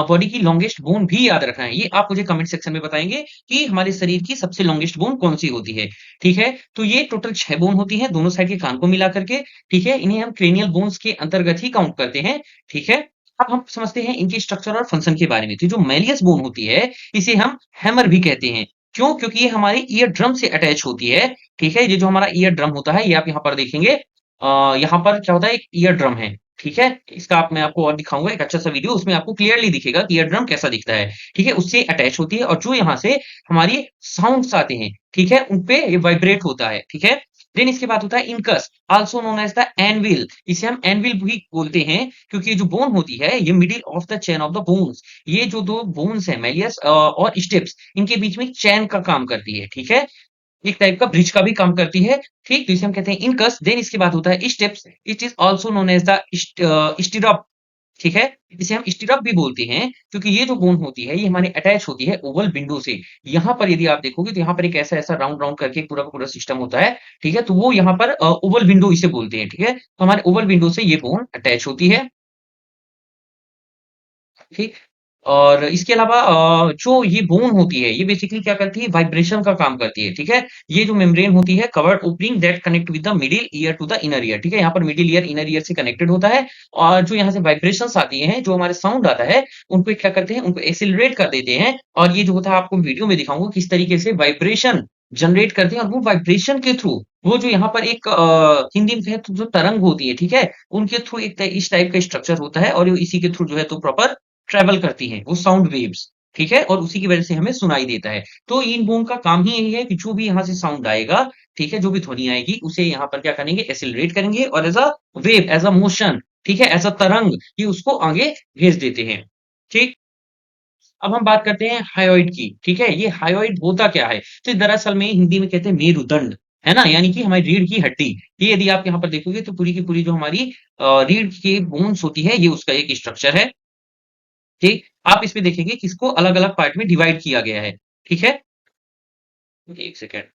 बॉडी की लॉन्गेस्ट बोन भी याद रखना है। ये आप मुझे कमेंट सेक्शन में बताएँगे कि हमारे शरीर की सबसे लॉन्गेस्ट बोन कौन-सी होती है, ठीक है? तो ये टोटल 6 बोन होती हैं, दोनों साइड के कान को मिला कर के, ठीक है? इन्हें हम क्रेनियल बोन्स के अंतर्गत ही काउंट करते हैं, ठीक है? अब हम समझते हैं इनके स्ट्रक्चर और फंक्शन के बारे में। तो जो मैलियस बोन होती है, इसे हम हैमर भी कहते हैं। क्यों? क्योंकि ये हमारे ईयर ड्रम से अटैच होती है, ठीक है? ये जो हमारा ईयर ड्रम होता है, ये आप यहाँ पर देखेंगे यहाँ पर क्या होता है, एक ईयर ड्रम है, ठीक है? इसका आप मैं आपको और दिखाऊँगा एक अच्छा-सा वीडियो, उसमें आपको क्लियरली दिखेगा कि ईयर ड्रम कैसा दिखता है, ठीक है? उससे अटैच होती है और जो यहाँ से हमारी साउंड्स आते हैं, ठीक है? उन पे ये वाइब्रेट होता है, ठीक है? देन इसके बाद होता है incus, also known as the anvil. इसे हम एनविल भी बोलते हैं क्योंकि ये जो बोन होती है, ये middle of the chain of the bones. ये जो 2 बोन्स हैं, मैलियस और स्टेप्स, इनके बीच में चैन का काम करती है, ठीक है? एक टाइप का ब्रिज का भी काम करती है, ठीक? तो इसे हम कहते हैं इंकस। देन इसके बाद होता है steps, it is also known as the stirrup, ठीक है? इसे हम स्टिरअप भी बोलते हैं क्योंकि ये जो बोन होती है, ये हमारे अटैच होती है ओवल विंडो से। यहाँ पर यदि आप देखोगे तो यहाँ पर एक ऐसा-ऐसा राउंड-राउंड करके पूरा का पूरा सिस्टम होता है, ठीक है? तो वो यहाँ पर ओवल विंडो इसे बोलते हैं, ठीक है? तो हमारे ओवल विंडो से ये बोन अटैच होती है। ठीक। और इसके अलावा जो ये बोन होती है, ये बेसिकली क्या करती है? वाइब्रेशन का काम करती है, ठीक है? ये जो मेम्ब्रेन होती है covered opening that connect with the middle ear to the inner ear, ठीक है? यहाँ पर मिडल ईयर, इनर ईयर से कनेक्टेड होता है और जो यहाँ से वाइब्रेशंस आती हैं, जो हमारे साउंड आता है, उनको क्या करते हैं? उनको एक्सेलरेट कर देते हैं और ये जो होता है आपको वीडियो में दिखाऊँगा किस तरीके से वाइब्रेशन जनरेट करते हैं और वो वाइब्रेशन के थ्रू वो जो यहाँ पर एक हिंदी में कहें तो जो तरंग होती है, ठीक है? उनके थ्रू इस टाइप का स्ट्रक्चर होता है और इसी के थ्रू जो है तो प्रॉपर ट्रैवल करती हैं, वो साउंड वेव्स, ठीक है? और उसी की वजह से हमें सुनाई देता है। तो इन बोम का काम ही यही है कि जो भी यहाँ से साउंड आएगा, ठीक है? जो भी ध्वनि आएगी, उसे यहाँ पर क्या करेंगे? एक्सेलरेट करेंगे और as a wave, as a motion, ठीक है? एज़ अ तरंग, ये उसको आगे भेज देते हैं, ठीक? अब हम बात करते हैं हायोइड की, ठीक है? ये हायोइड होता क्या है? तो दरअसल में हिंदी में कहते हैं मेरुदंड, है ना? यानी कि हमारी रीढ़ की हड्डी। ये यदि आप यहाँ पर देखोगे तो पूरी की पूरी जो हमारी रीढ़ की बोन्स होती है, ये उसका एक स्ट्रक्चर है। ठीक, आप इसमें देखेंगे कि इसको अलग-अलग पार्ट में डिवाइड किया गया है, ठीक है? 1 सेकंड।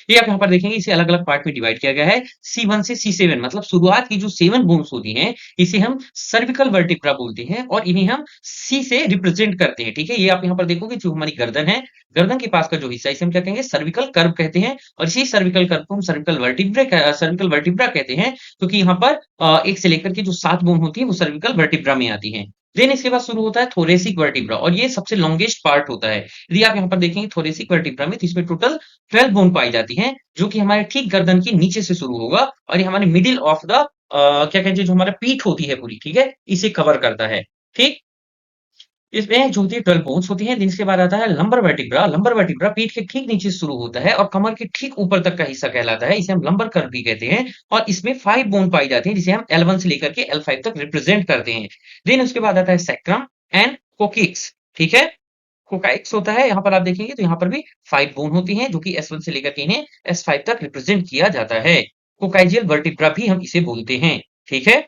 ये आप यहाँ पर देखेंगे इसे अलग-अलग पार्ट में डिवाइड किया गया है। C1 से C7 मतलब शुरुआत की जो 7 बोन्स होती हैं, इसे हम सर्विकल वर्टिब्रा बोलते हैं और इन्हें हम C से रिप्रेजेंट करते हैं, ठीक है? ये आप यहाँ पर देखोगे जो हमारी गर्दन है, गर्दन के पास का जो हिस्सा है इसे हम क्या कहेंगे सर्विकल कर्व कहते हैं और इसी सर्विकल कर्व को हम सर्विकल वर्टिब्रा कहते हैं क्योंकि यहाँ पर 1 से लेकर के जो 7 बोन होती है वो सर्विकल वर्टिब्रा में आती हैं। देन इसके बाद शुरू होता है थोरेसिक वर्टिब्रा और ये सबसे लॉन्गेस्ट पार्ट होता है। यदि आप यहाँ पर देखेंगे थोरेसिक वर्टिब्रा में तो इसमें टोटल 12 बोन पाई जाती हैं, जो कि हमारे ठीक गर्दन के नीचे से शुरू होगा और ये हमारे मिडल ऑफ द क्या कहते हैं जो हमारा पीठ होती है पूरी, ठीक है? इसे कवर करता है, ठीक? इसमें जो होती है 12 बोन्स होती हैं, देन इसके बाद आता है लंबर वर्टिब्रा। लंबर वर्टिब्रा पीठ के ठीक नीचे से शुरू होता है और कमर के ठीक ऊपर तक का हिस्सा कहलाता है। इसे हम लंबर कर्व भी कहते हैं और इसमें 5 बोन पाई जाती हैं, जिसे हम L1 से लेकर के L5 तक रिप्रेजेंट करते हैं। देन उसके बाद आता है सैक्रम एंड कोकिक्स, ठीक है? कोकाइक्स होता है, यहाँ पर आप देखेंगे तो यहाँ पर भी 5 बोन होती हैं, जो कि S1 से लेकर के इन्हें S5 तक रिप्रेजेंट किया जाता है। कोकाइजियल वर्टिब्रा भी हम इसे बोलते हैं, ठीक है?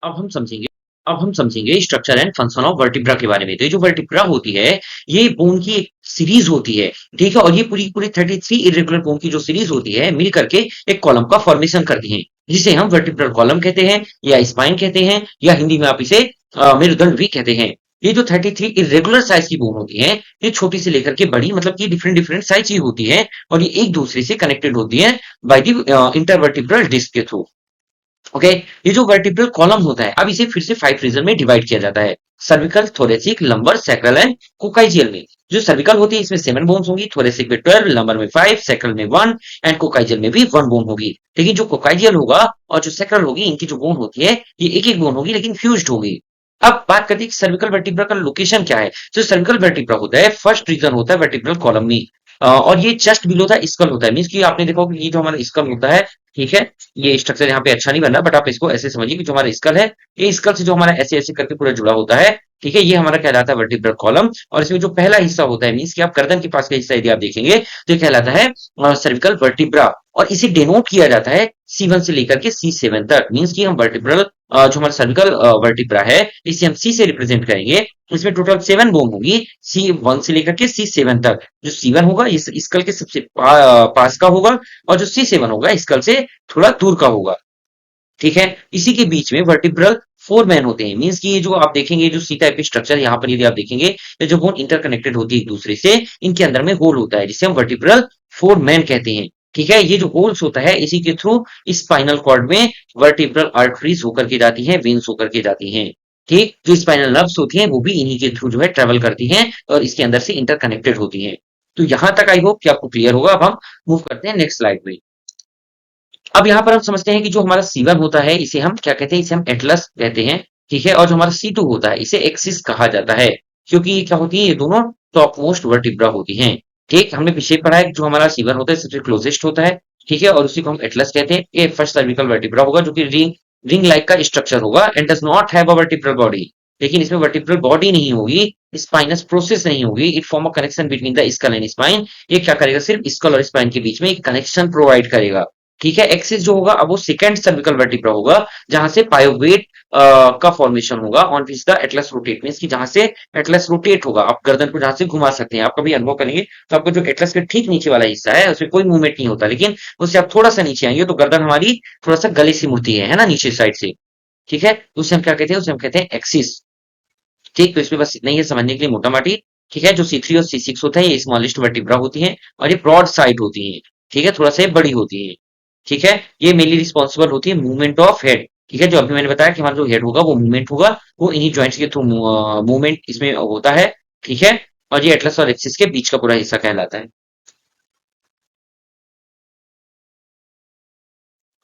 अब हम समझेंगे अब हम समझेंगे structure and function of vertebra के बारे में। तो ये जो वर्टिब्रा होती है, ये बोन की एक सीरीज होती है, ठीक है? और ये पूरी पूरी 33 इर्रेगुलर बोन की जो सीरीज होती है, मिल करके एक कॉलम का फॉर्मेशन करती हैं, जिसे हम वर्टिब्रल कॉलम कहते हैं या स्पाइन कहते हैं या हिंदी में आप इसे मेरुदंड भी कहते हैं। ये जो 33 इर्रेगुलर साइज की बोन होती हैं, ये छोटी से लेकर के बड़ी मतलब कि डिफरेंट डिफरेंट साइज की होती है और ये एक दूसरे से कनेक्टेड होती है बाय द इंटरवर्टिब्रल डिस्क के थ्रू। ओके, ये जो वर्टिब्रल कॉलम होता है अब इसे फिर से 5 रीजन में डिवाइड किया जाता है cervical, thoracic, lumbar, sacral and coccygeal में। जो सर्विकल होती है इसमें 7 बोन्स होंगी, थोरेसिक में 12, लंबर में 5, सैक्रल में 1 एंड कोकाइजियल में भी 1 बोन होगी। लेकिन जो कोकाइजियल होगा और जो सैक्रल होगी इनकी जो बोन होती है ये एक एक बोन होगी लेकिन फ्यूज्ड होगी। अब बात करते हैं कि सर्विकल वर्टिब्रा का लोकेशन क्या है। जो सर्विकल वर्टिब्रा होता है फर्स्ट रीजन होता है वर्टिब्रल कॉलम में और ये जस्ट बिलो द स्कल होता है। मीन्स कि आपने देखा होगा कि ये जो हमारा स्कल होता है, ठीक है? ये स्ट्रक्चर यहाँ पे अच्छा नहीं बन रहा बट आप इसको ऐसे समझिए कि जो हमारा स्कल है, ये स्कल से जो हमारा ऐसे-ऐसे करके पूरा जुड़ा होता है, ठीक है? ये हमारा कहलाता है वर्टिब्रल कॉलम और इसमें जो पहला हिस्सा होता है मीन्स कि आप गर्दन के पास का हिस्सा यदि आप देखेंगे तो ये कहलाता है सर्विकल वर्टिब्रा और इसे डिनोट किया जाता है C1 से लेकर के C7 तक। मीन्स कि हम वर्टिब्रल जो हमारा सर्विकल वर्टिब्रा है इसे हम C से रिप्रेजेंट करेंगे। इसमें टोटल 7 बोन होगी C1 से लेकर के C7 तक। जो C1 होगा इस स्कल के सबसे पास का होगा और जो C7 होगा स्कल से थोड़ा दूर का होगा, ठीक है? इसी के बीच में वर्टिब्रल फोर मैन होते हैं। मीन्स कि ये जो आप देखेंगे जो सी टाइप के स्ट्रक्चर यहाँ पर यदि आप देखेंगे ये जो बोन इंटरकनेक्टेड होती है एक दूसरे से, इनके अंदर में होल होता है जिसे हम वर्टिब्रल फोर मैन कहते हैं, ठीक है? ये जो होल्स होता है इसी के थ्रू स्पाइनल कॉर्ड में वर्टिब्रल आर्टरीज होकर के जाती हैं, वेन्स होकर के जाती हैं, ठीक? जो स्पाइनल नर्व्स होती हैं वो भी इन्हीं के थ्रू जो है ट्रेवल करती हैं और इसके अंदर से इंटरकनेक्टेड होती हैं। तो यहाँ तक आई होप कि आपको क्लियर होगा। अब हम मूव करते हैं नेक्स्ट स्लाइड में। अब यहाँ पर हम समझते हैं कि जो हमारा C1 होता है इसे हम क्या कहते हैं, इसे हम एटलस कहते हैं, ठीक है। और जो हमारा C2 होता है इसे एक्सिस कहा जाता है, क्योंकि ये क्या होती है, ये दोनों टॉप मोस्ट वर्टिब्रा होती हैं। ठीक, हमने पीछे पढ़ा है कि जो हमारा C1 होता है सबसे क्लोजेस्ट होता है, ठीक है, और उसी को हम एटलस कहते हैं। ये फर्स्ट सर्विकल वर्टिब्रा होगा जो कि रिंग रिंग लाइक का स्ट्रक्चर होगा and does not have a vertebral body. लेकिन इसमें वर्टिब्रल बॉडी नहीं होगी, स्पाइनस प्रोसेस नहीं होगी, it form a connection between the skull and spine. ये क्या करेगा, सिर्फ स्कल और स्पाइन के बीच में एक कनेक्शन प्रोवाइड करेगा, ठीक है। एक्सिस जो होगा अब वो सेकंड सर्विकल वर्टिब्रा होगा, जहां से पायोवेट का फॉर्मेशन होगा on which the Atlas rotate, means कि जहां से एटलस रोटेट होगा, आप गर्दन को जहां से घुमा सकते हैं। आप कभी अनुभव करेंगे तो आपको जो एटलस के ठीक नीचे वाला हिस्सा है उसमें कोई मूवमेंट नहीं होता, लेकिन उससे आप थोड़ा सा नीचे आएंगे तो गर्दन हमारी थोड़ा सा गले से मुड़ती है ना, नीचे साइड से, ठीक है। तो उसे हम क्या कहते हैं, उसे हम कहते हैं एक्सिस। ठीक, तो इसमें बस इतना ही है समझने के लिए मोटा माटी, ठीक है। जो C3 और C6 होता है ये स्मॉलेस्ट वर्टिब्रा होती हैं और ये ब्रॉड साइड होती हैं, ठीक है, थोड़ा सा ये बड़ी होती हैं, ठीक है। ये मेनली रिस्पॉन्सिबल होती है मूवमेंट ऑफ हेड, ठीक है। जो अभी मैंने बताया कि हमारा जो हेड होगा वो मूवमेंट होगा, वो इन्हीं जॉइंट्स के थ्रू मूवमेंट इसमें होता है, ठीक है। और ये एटलस और एक्सिस के बीच का पूरा हिस्सा कहलाता है।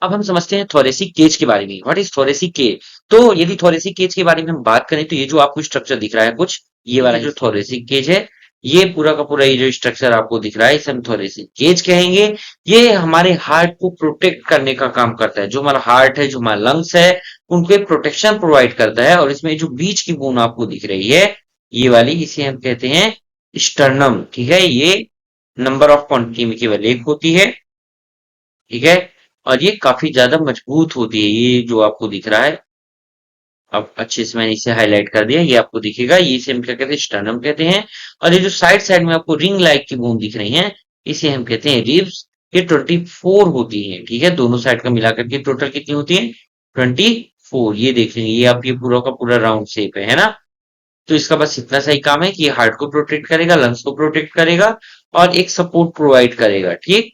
अब हम समझते हैं थोरेसिक केज के बारे में। What is thoracic cage? तो यदि थोरेसिक केज के बारे में हम बात करें तो ये जो आपको स्ट्रक्चर दिख रहा है कुछ, ये वाला जो थोरेसिक केज है, ये पूरा का पूरा ये जो स्ट्रक्चर आपको दिख रहा है इसे हम थोरेसिक केज कहेंगे। ये हमारे हार्ट को प्रोटेक्ट करने का काम करता है। जो हमारा हार्ट है, जो हमारा लंग्स है, उनको एक प्रोटेक्शन प्रोवाइड करता है। और इसमें जो बीच की बोन आपको दिख रही है, ये वाली, इसे हम कहते हैं स्टर्नम, ठीक है। ये नंबर ऑफ क्वांटिटी में केवल एक होती है, ठीक है। और ये काफी ज्यादा मजबूत होती है, ये जो आपको दिख रहा है, अब अच्छे से मैंने इसे हाईलाइट कर दिया, ये आपको दिखेगा, ये इसे हम क्या कहते हैं, स्टर्नम कहते हैं। और ये जो साइड साइड में आपको रिंग लाइक की बूंद दिख रही है, इसे हम कहते हैं रिब्स। ये 24 होती है, ठीक है। दोनों साइड का मिलाकर के टोटल कितनी होती है, 24। ये देख लेंगे, ये आप ये पूरा का पूरा राउंड शेप है ना। तो इसका बस इतना सा ही काम है कि ये हार्ट को प्रोटेक्ट करेगा, लंग्स को प्रोटेक्ट करेगा और एक सपोर्ट प्रोवाइड करेगा, ठीक।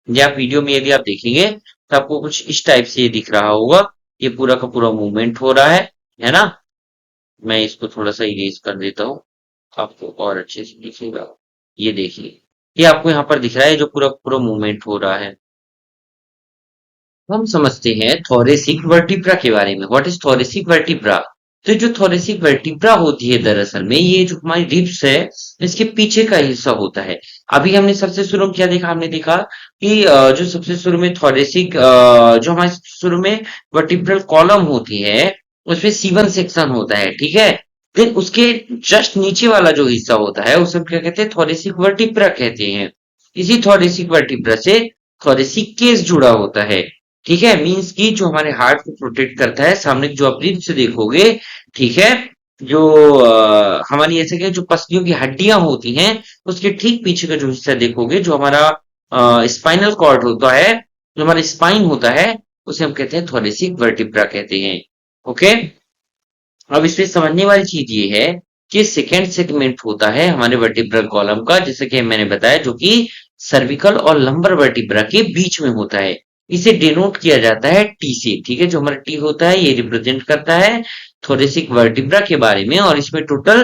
ये आप वीडियो में यदि आप देखेंगे तो आपको कुछ इस टाइप से ये दिख रहा होगा। ये पूरा का पूरा मूवमेंट हो रहा है ना। मैं इसको थोड़ा सा इरेज कर देता हूँ, आपको और अच्छे से दिखेगा। ये देखिए, ये आपको यहाँ पर दिख रहा है जो पूरा पूरा मूवमेंट हो रहा है। हम समझते हैं थोरेसिक वर्टिब्रा के बारे में। What is thoracic vertebra? तो जो थोरेसिक वर्टिब्रा होती है दरअसल में, ये जो हमारी रिब्स है इसके पीछे का हिस्सा होता है। अभी हमने सबसे शुरू में क्या देखा, हमने देखा कि जो सबसे शुरू में थोरेसिक, जो हमारे शुरू में वर्टिब्रल कॉलम होती है उसमें C1 सेक्शन होता है, ठीक है। फिर उसके जस्ट नीचे वाला जो हिस्सा होता है उसे हम क्या कहते हैं, थोरेसिक वर्टिब्रा कहते हैं। इसी थोरेसिक वर्टिब्रा से थोरेसिक केस जुड़ा होता है, ठीक है। मीन्स कि जो हमारे हार्ट को प्रोटेक्ट करता है, सामने जो आप रिब्स देखोगे, ठीक है, जो हमारी ऐसे कि जो पसलियों की हड्डियां होती हैं उसके ठीक पीछे का जो हिस्सा देखोगे, जो हमारा स्पाइनल कॉर्ड होता है, जो हमारा स्पाइन होता है, उसे हम कहते हैं थोरेसिक वर्टिब्रा कहते हैं। ओके। अब इसमें समझने वाली चीज ये है कि सेकेंड सेगमेंट होता है हमारे वर्टिब्रल कॉलम का, जैसे कि मैंने बताया, जो कि सर्विकल और लंबर वर्टिब्रा के बीच में होता है। इसे डिनोट किया जाता है टी से, ठीक है। जो हमारा टी होता है ये रिप्रेजेंट करता है थोरेसिक वर्टिब्रा के बारे में। और इसमें टोटल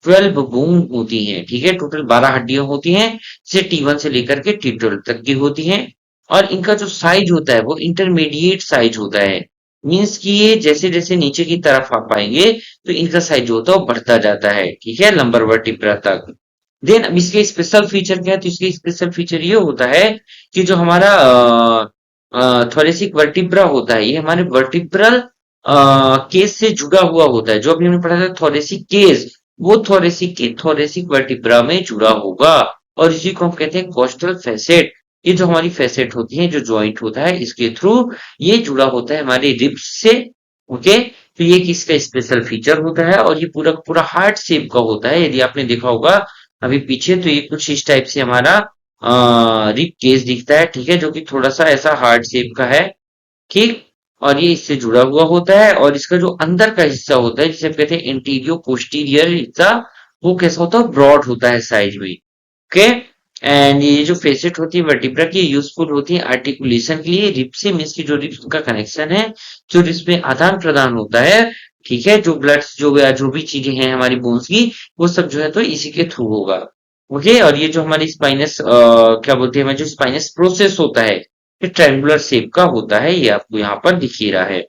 12 बोन होती हैं, ठीक है। टोटल 12 हड्डियां होती हैं, से T1 से लेकर के T12 तक की होती हैं। और इनका जो साइज होता है वो इंटरमीडिएट साइज होता है। मीन्स कि ये जैसे जैसे नीचे की तरफ आप पाएंगे तो इनका साइज जो होता है वो बढ़ता जाता है, ठीक है, लंबर वर्टिब्रा तक। देन अब इसके स्पेशल फीचर क्या है, तो इसके स्पेशल फीचर ये होता है कि जो हमारा थोरेसिक वर्टिब्रा होता है ये हमारे वर्टिब्रल केस से जुड़ा हुआ होता है। जो अभी हमने पढ़ा था थोरेसिक केस, वो थोरेसिक वर्टिब्रा में जुड़ा होगा। और इसी को हम कहते हैं कोस्टल फैसेट। ये जो हमारी फैसेट होती है, जो जॉइंट होता है, इसके थ्रू ये जुड़ा होता है हमारे रिब्स से। ओके। तो ये किसका स्पेशल फीचर होता है और ये पूरा पूरा हार्ट शेप का होता है। यदि आपने देखा होगा अभी पीछे, तो ये कुछ इस टाइप से हमारा रिब केस दिखता है, ठीक है, जो कि थोड़ा सा ऐसा हार्ट शेप का है, ठीक। और ये इससे जुड़ा हुआ होता है। और इसका जो अंदर का हिस्सा होता है जिसे हम कहते हैं इंटीरियो पोस्टीरियर हिस्सा, वो कैसा होता है, ब्रॉड होता है साइज में। ओके। एंड ये जो फेसेट होती है वर्टिब्रा की, यूजफुल होती है आर्टिकुलेशन के लिए। रिब से मीन्स की जो रिब्स का कनेक्शन है, जो रिब्स में आदान प्रदान होता है, ठीक है, जो ब्लड जो भी चीजें हैं हमारी बोन्स की, वो सब जो है तो इसी के थ्रू होगा। ओके। और ये जो हमारी स्पाइनस क्या बोलते हैं, जो स्पाइनस प्रोसेस होता है, ये ट्रायंगुलर शेप का होता है, ये आपको यहाँ पर दिख ही रहा है।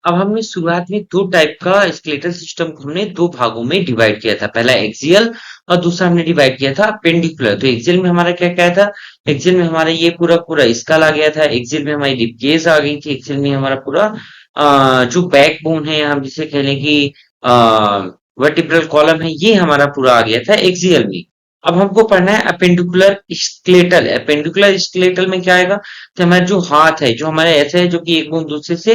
अब हमने शुरुआत में दो टाइप का स्केलेटल सिस्टम को हमने दो भागों में डिवाइड किया था। पहला एक्सियल और दूसरा हमने डिवाइड किया था पेंडिकुलर। तो एक्सियल में हमारा क्या क्या था? एक्सियल में हमारा ये पूरा पूरा स्कल आ गया था। एक्सियल में हमारी रिब केज आ गई थी। एक्सियल में हमारा पूरा जो बैक बोन है, हम जिसे कह लें कि वर्टिब्रल कॉलम है, ये हमारा पूरा आ गया था एक्सियल में। अब हमको पढ़ना है अपेंडिकुलर स्केलेटल। अपेंडिकुलर स्केलेटल में क्या आएगा? तो हमारा जो हाथ है, जो हमारा ऐसा है, जो कि एक बोन दूसरे से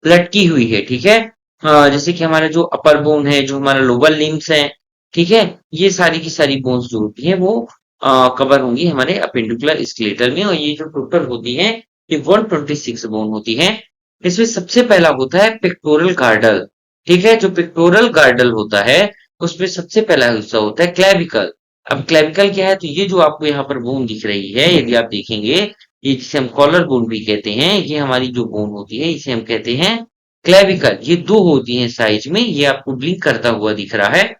लटकी हुई है, ठीक है। जैसे कि हमारा जो अपर बोन है, जो हमारा लोअर लिम्स है, ठीक है, ये सारी की सारी बोन्स जो होती है वो कवर होंगी हमारे अपेंडिकुलर स्केलेटल में। और ये जो टोटल होती है, ये 126 बोन होती है। इसमें सबसे पहला होता है पेक्टोरल गार्डल, ठीक है। जो पेक्टोरल गार्डल होता है, उसमें सबसे पहला हिस्सा होता है क्लेविकल। अब क्लेविकल क्या है? तो ये जो आपको यहाँ पर बोन दिख रही है, यदि आप देखेंगे, ये जिसे हम कॉलर बोन भी कहते हैं, ये हमारी जो बोन होती है, इसे हम कहते हैं क्लेविकल। ये दो होती हैं साइज में, ये आपको ब्लिंक करता हुआ दिख रहा है।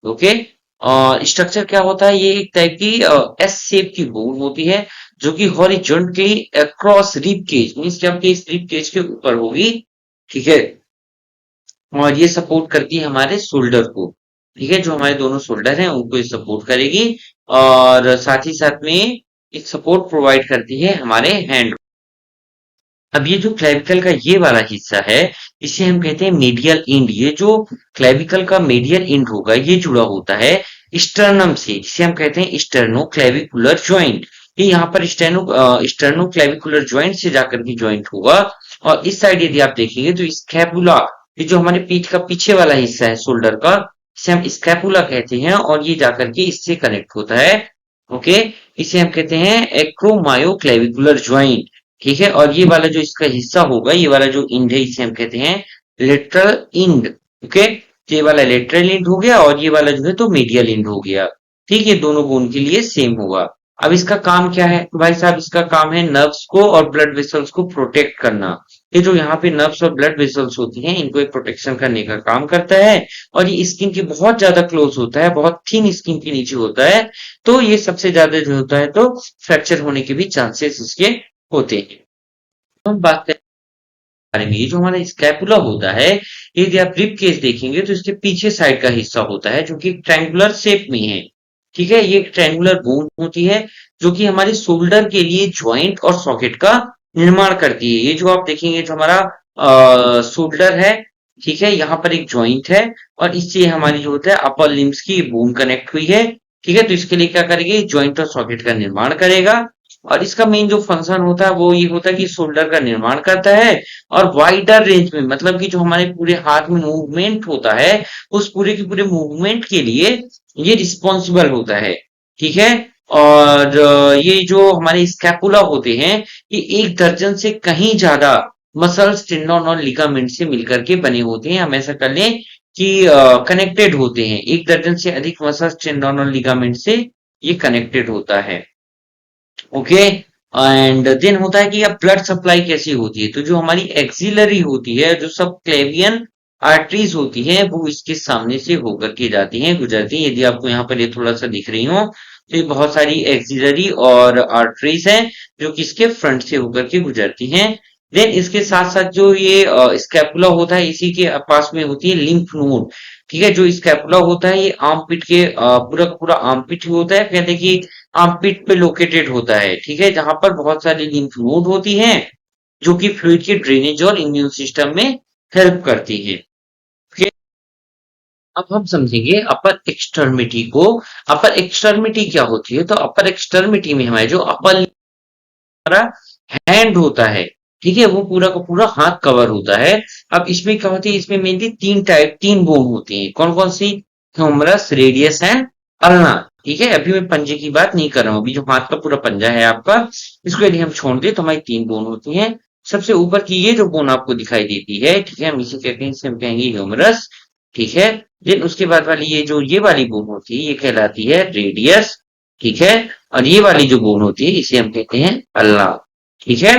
ओके। और स्ट्रक्चर क्या होता है? ये एक टाइप की एस शेप की बोन होती है, जो कि horizontally across rib cage, means कि आपके इस रिब केज के ऊपर होगी, ठीक है। और ये सपोर्ट करती है हमारे शोल्डर को, ठीक है। जो हमारे दोनों शोल्डर हैं उनको ये सपोर्ट करेगी। और साथ ही साथ में एक सपोर्ट प्रोवाइड करती है हमारे हैंड। अब ये जो क्लेविकल का ये वाला हिस्सा है, इसे हम कहते हैं मीडियल इंड। ये जो क्लेविकल का मीडियल इंड होगा, ये जुड़ा होता है स्टर्नम से, जिसे हम कहते हैं स्टर्नो क्लेविकुलर ज्वाइंट। ये यहाँ पर स्टर्नो क्लेविकुलर ज्वाइंट से जाकर के ज्वाइंट होगा। और इस साइड यदि आप देखेंगे तो स्कैपुला, ये जो हमारे पीठ का पीछे वाला हिस्सा है शोल्डर का, इसे हम स्कैपुला कहते हैं, और ये जाकर के इससे कनेक्ट होता है। ओके। इसे हम कहते हैं एक्रोमायो क्लेविकुलर ज्वाइंट, ठीक है। और ये वाला जो इसका हिस्सा होगा, ये वाला जो इंड है, इसे हम कहते हैं लेटरल इंड। ओके। तो ये वाला लेटरल इंड हो गया, और ये वाला जो है तो मीडियल इंड हो गया। ठीक है, दोनों बोन के लिए सेम होगा। अब इसका काम क्या है? तो भाई साहब, इसका काम है नर्व्स को और ब्लड वेसल्स को प्रोटेक्ट करना। ये जो यहाँ पे नर्व्स और ब्लड वेसल्स होती हैं, इनको एक प्रोटेक्शन करने का काम करता है। और ये स्किन के बहुत ज्यादा क्लोज होता है, बहुत थिन स्किन के नीचे होता है। तो ये सबसे ज्यादा जो होता है तो फ्रैक्चर होने के भी चांसेस इसके होते हैं। तो हम बात करें बारे में, ये जो हमारा स्कैपुला होता है, ये यदि आप रिब केज देखेंगे तो इसके पीछे साइड का हिस्सा होता है, जो कि ट्रायंगुलर शेप में है, ठीक है। ये एक ट्रायंगुलर बोन होती है, जो कि हमारे शोल्डर के लिए ज्वाइंट और सॉकेट का निर्माण करती है। ये जो आप देखेंगे, जो हमारा शोल्डर है, ठीक है, यहाँ पर एक ज्वाइंट है, और इससे हमारी जो होता है अपर लिम्स की बोन कनेक्ट हुई है, ठीक है। तो इसके लिए क्या करेगी? ज्वाइंट और सॉकेट का निर्माण करेगा। और इसका मेन जो फंक्शन होता है वो ये होता है कि शोल्डर का निर्माण करता है, और वाइडर रेंज में, मतलब कि जो हमारे पूरे हाथ में मूवमेंट होता है, उस पूरे के पूरे मूवमेंट के लिए ये रिस्पॉन्सिबल होता है, ठीक है। और ये जो हमारे स्कैपुला होते हैं, ये एक दर्जन से कहीं ज्यादा मसल्स, टेंडन और लिगामेंट से मिलकर के बने होते हैं। हम ऐसा कर लें कि कनेक्टेड होते हैं, एक दर्जन से अधिक मसल्स, टेंडन और लिगामेंट से ये कनेक्टेड होता है। ओके। एंड देन होता है कि अब ब्लड सप्लाई कैसी होती है? तो जो हमारी एक्सिलरी होती है, जो सब क्लेवियन आर्टरीज होती है, वो इसके सामने से होकर के जाती हैं, गुजरती हैं। यदि आपको यहाँ पर ये थोड़ा सा दिख रही हो, तो ये बहुत सारी एक्सिलरी और आर्टरीज हैं, जो कि इसके फ्रंट से होकर के गुजरती हैं। देन इसके साथ साथ जो ये स्कैपुला होता है, इसी के पास में होती है लिम्फ नोड, ठीक है। जो स्कैपुला होता है, ये आर्मपिट के पूरा का पूरा आर्मपिट होता है, कहते हैं कि आर्मपिट पे लोकेटेड होता है, ठीक है, जहां पर बहुत सारी लिम्फ नोड होती हैं, जो कि फ्लूइड के ड्रेनेज और इम्यून सिस्टम में हेल्प करती है। Okay? अब हम समझेंगे अपर एक्सट्रीमिटी को। अपर एक्सट्रीमिटी क्या होती है? तो अपर एक्सट्रीमिटी में हमारे जो अपर हमारा हैंड होता है, ठीक है, वो पूरा का पूरा हाथ कवर होता है। अब इसमें क्या होती है? इसमें मेनली तीन बोन होती हैं। कौन कौन सी? ह्यूमरस, रेडियस एंड अल्ना, ठीक है। अभी मैं पंजे की बात नहीं कर रहा हूँ, अभी जो हाथ का पूरा पंजा है आपका, इसको यदि हम छोड़ दें तो हमारी तीन बोन होती हैं। सबसे ऊपर की ये जो बोन आपको दिखाई देती है, ठीक है, हम इसे कहते हैं, इसे हम कहेंगे ह्यूमरस, ठीक है। देन उसके बाद वाली ये वाली बोन होती है, ये कहलाती है रेडियस, ठीक है। और ये वाली जो बोन होती है, इसे हम कहते हैं अल्ना, ठीक है।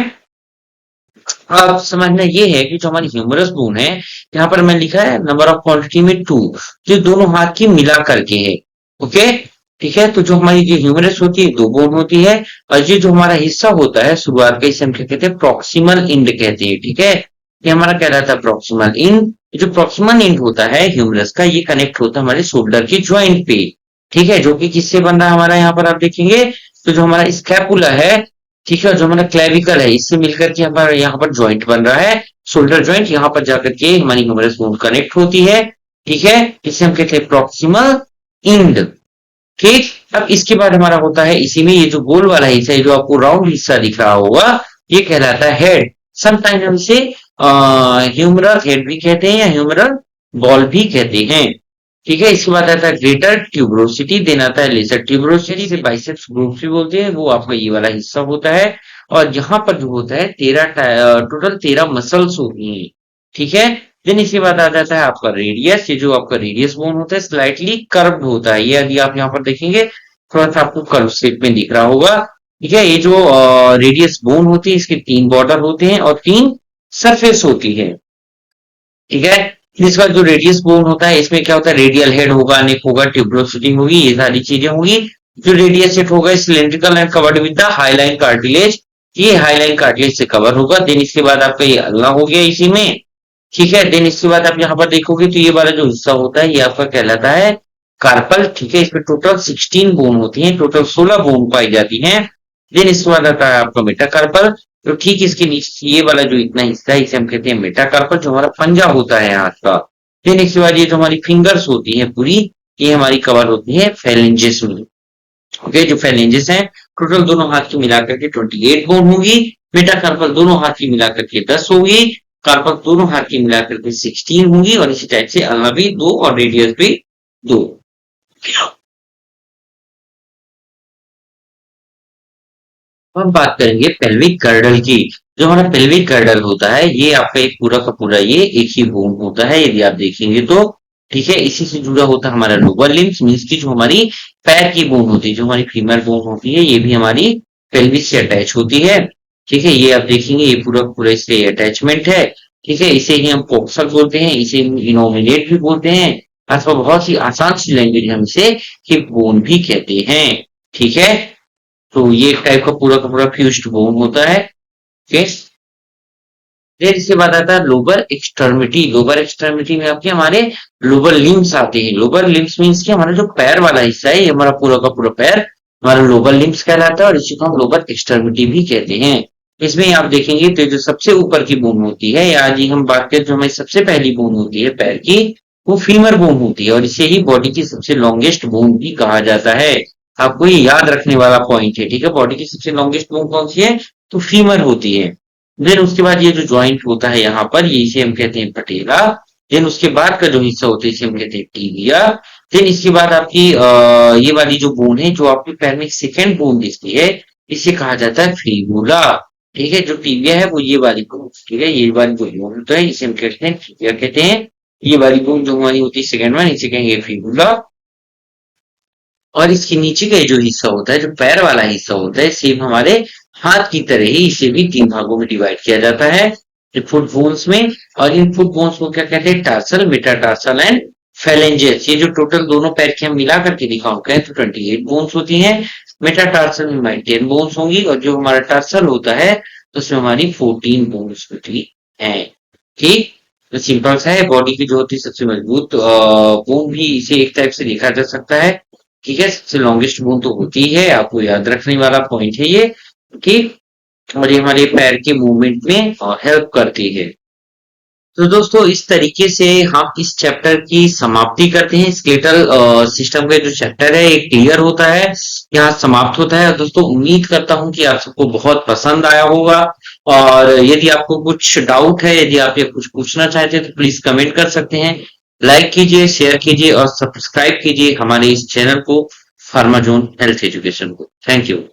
अब समझना ये है कि जो हमारी ह्यूमरस बोन है, यहाँ पर मैं लिखा है नंबर ऑफ क्वांटिटी में 2, जो दोनों हाथ की मिला करके है। ओके, ठीक है। तो जो हमारी जो ह्यूमरस होती है दो बोन होती है, और ये जो हमारा हिस्सा होता है शुरुआत का, इसे हम क्या कहते हैं, प्रॉक्सिमल इंड कहते हैं, ठीक है। ये हमारा क्या रहता है, प्रॉक्सिमल इंड। जो प्रॉक्सिमल इंड होता है ह्यूमरस का, ये कनेक्ट होता है हमारे शोल्डर के ज्वाइंट पे, ठीक है, जो कि किससे बन रहा है हमारा, यहाँ पर आप देखेंगे तो जो हमारा स्कैपुला है, ठीक है, जो हमारा क्लेविकल है, इससे मिलकर के हमारा यहाँ पर ज्वाइंट बन रहा है, शोल्डर ज्वाइंट, यहाँ पर जाकर के हमारी ह्यूमरस बोन कनेक्ट होती है, ठीक है। इसे हम कहते हैं प्रॉक्सिमल इंड, ठीक। अब इसके बाद हमारा होता है इसी में ये जो गोल वाला हिस्सा है, जो आपको राउंड हिस्सा दिख रहा होगा, ये कहलाता है हेड। समटाइम हम इसे ह्यूमरल हेड भी कहते हैं या ह्यूमरल बॉल भी कहते हैं, ठीक है। इसके बाद आता है ग्रेटर ट्यूबरोसिटी, देन आता है लेसर ट्यूबरोसिटी, से बाइसेप्स ग्रूव्स भी बोलते हैं, वो आपका ये वाला हिस्सा होता है। और यहाँ पर जो होता है टोटल 13 मसल्स होती हैं, ठीक है। देन इसके बाद आ जाता है आपका रेडियस, ये जो आपका रेडियस बोन होता है स्लाइटली कर्व्ड होता है, ये यदि आप यहाँ पर देखेंगे थोड़ा सा आपको कर्व शेप में दिख रहा होगा, ठीक है। ये जो रेडियस बोन होती है, इसके 3 बॉर्डर होते हैं और 3 सरफेस होती है, ठीक है। इसका जो रेडियस बोन होता है, इसमें क्या होता है, रेडियल हेड होगा, नेक होगा, ट्यूबरोसिटी होगी, ये सारी चीजें होंगी। जो रेडियस हेड होगा cylindrical and covered with the highline cartilage, ये हाईलाइन कार्टिलेज से कवर होगा। देन इसके बाद आपका ये अल्ना हो गया इसी में, ठीक है। देन इसके बाद आप यहाँ पर देखोगे तो ये वाला जो हिस्सा होता है ये आपका कहलाता है कार्पल, ठीक है। इसमें टोटल 16 बोन होती हैं, टोटल 16 बोन पाई जाती हैं। देन इसके बाद आता है आपका मेटाकार्पल, तो ठीक इसके नीचे ये वाला जो इतना हिस्सा है इसे हम कहते हैं मेटाकार्पल, जो हमारा पंजा होता है हाथ का। देन इसके बाद ये जो हमारी फिंगर्स होती हैं पूरी, ये हमारी कवर होती है फेलेंजेस में, ओके। जो फेलेंजेस हैं टोटल दोनों हाथ की मिलाकर के 28 बोन होगी। मेटाकार्पल दोनों हाथ की मिलाकर के 10 होगी। कार्पल दोनों हाथ की मिलाकर के 16 होंगी, और इसी टाइप से अल्ना भी 2 और रेडियस भी 2। अब हम बात करेंगे पेल्विक गर्डल की। जो हमारा पेल्विक गर्डल होता है, ये आपका एक पूरा का पूरा ये एक ही बोन होता है, यदि आप देखेंगे तो, ठीक है। इसी से जुड़ा होता है हमारा लोअर लिम्स, मीन्स की जो हमारी पैर की बोन होती है, जो हमारी फीमर बोन होती है, ये भी हमारी पेल्विक से अटैच होती है, ठीक है। ये आप देखेंगे ये पूरा पूरा इससे अटैचमेंट है, ठीक है। इसे ही हम कोक्सल बोलते हैं, इसे इनोमिनेट भी बोलते हैं, अथवा बहुत ही आसान सी लैंग्वेज हम इसे हिप बोन भी कहते हैं, ठीक है। तो ये एक टाइप का पूरा फ्यूज्ड बोन होता है, ओके। फिर इसके बाद आता है लोअर एक्सट्रीमिटी। लोअर एक्सट्रीमिटी में आपके हमारे लोअर लिम्स आते हैं। लोअर लिम्स मीन्स कि हमारा जो पैर वाला हिस्सा है, ये हमारा पूरा का पूरा पैर हमारा लोअर लिम्स कहलाता है, और इसी को हम लोअर एक्सट्रीमिटी भी कहते हैं। इसमें आप देखेंगे तो जो सबसे ऊपर की बोन होती है, या आज ही हम बात करें जो हमारी सबसे पहली बोन होती है पैर की, वो फीमर बोन होती है, और इसे ही बॉडी की सबसे लॉन्गेस्ट बोन भी कहा जाता है। आपको ये याद रखने वाला पॉइंट है, ठीक है। बॉडी की सबसे लॉन्गेस्ट बोन कौन सी है, तो फीमर होती है। देन उसके बाद ये जो जॉइंट होता है यहाँ पर, ये इसे हम कहते हैं पटेला। देन उसके बाद का जो हिस्सा होता है इसे हम कहते हैं टीबिया। देन इसके बाद आपकी ये वाली जो बोन है, जो आपके पैर में सेकेंड बोन दिखती है, इसे कहा जाता है फिबुला, ठीक है। जो टीबिया है वो ये वाली बोन, ठीक है, ये वाली जो बोन होता है इसे हम कहते हैं टीबिया कहते हैं। ये वाली बोन जो हमारी होती है सेकेंड वन, इसे कहेंगे फिबुला। और इसके नीचे का जो हिस्सा होता है, जो पैर वाला हिस्सा होता है, सेम हमारे हाथ की तरह ही इसे भी 3 भागों में डिवाइड किया जाता है, फुट बोन्स में। और इन फुट बोन्स को क्या कहते हैं, टार्सल, मेटाटार्सल एंड फेलेंजेस। ये जो टोटल दोनों पैर के हम मिला करके दिखाओगे तो 28 बोन्स होती हैं। मेटाटार्सल में हमारी 10 बोन्स होंगी, और जो हमारा टार्सल होता है तो उसमें हमारी 14 बोन्स होती है, ठीक। तो सिंपल सा है, बॉडी की जो होती है सबसे मजबूत बोन भी इसे एक टाइप से देखा जा सकता है, ठीक है। सबसे लॉन्गेस्ट बोन तो होती है, आपको याद रखने वाला पॉइंट है ये, ठीक। और ये हमारे पैर के मूवमेंट में हेल्प करती है। तो दोस्तों इस तरीके से हम इस चैप्टर की समाप्ति करते हैं। स्केलेटल सिस्टम का जो चैप्टर है ये क्लियर होता है, यहाँ समाप्त होता है। दोस्तों उम्मीद करता हूँ कि आप सबको बहुत पसंद आया होगा, और यदि आपको कुछ डाउट है, यदि आप ये कुछ पूछना चाहते हैं तो प्लीज कमेंट कर सकते हैं। लाइक कीजिए, शेयर कीजिए और सब्सक्राइब कीजिए हमारे इस चैनल को, फार्माजोन हेल्थ एजुकेशन को। Thank you.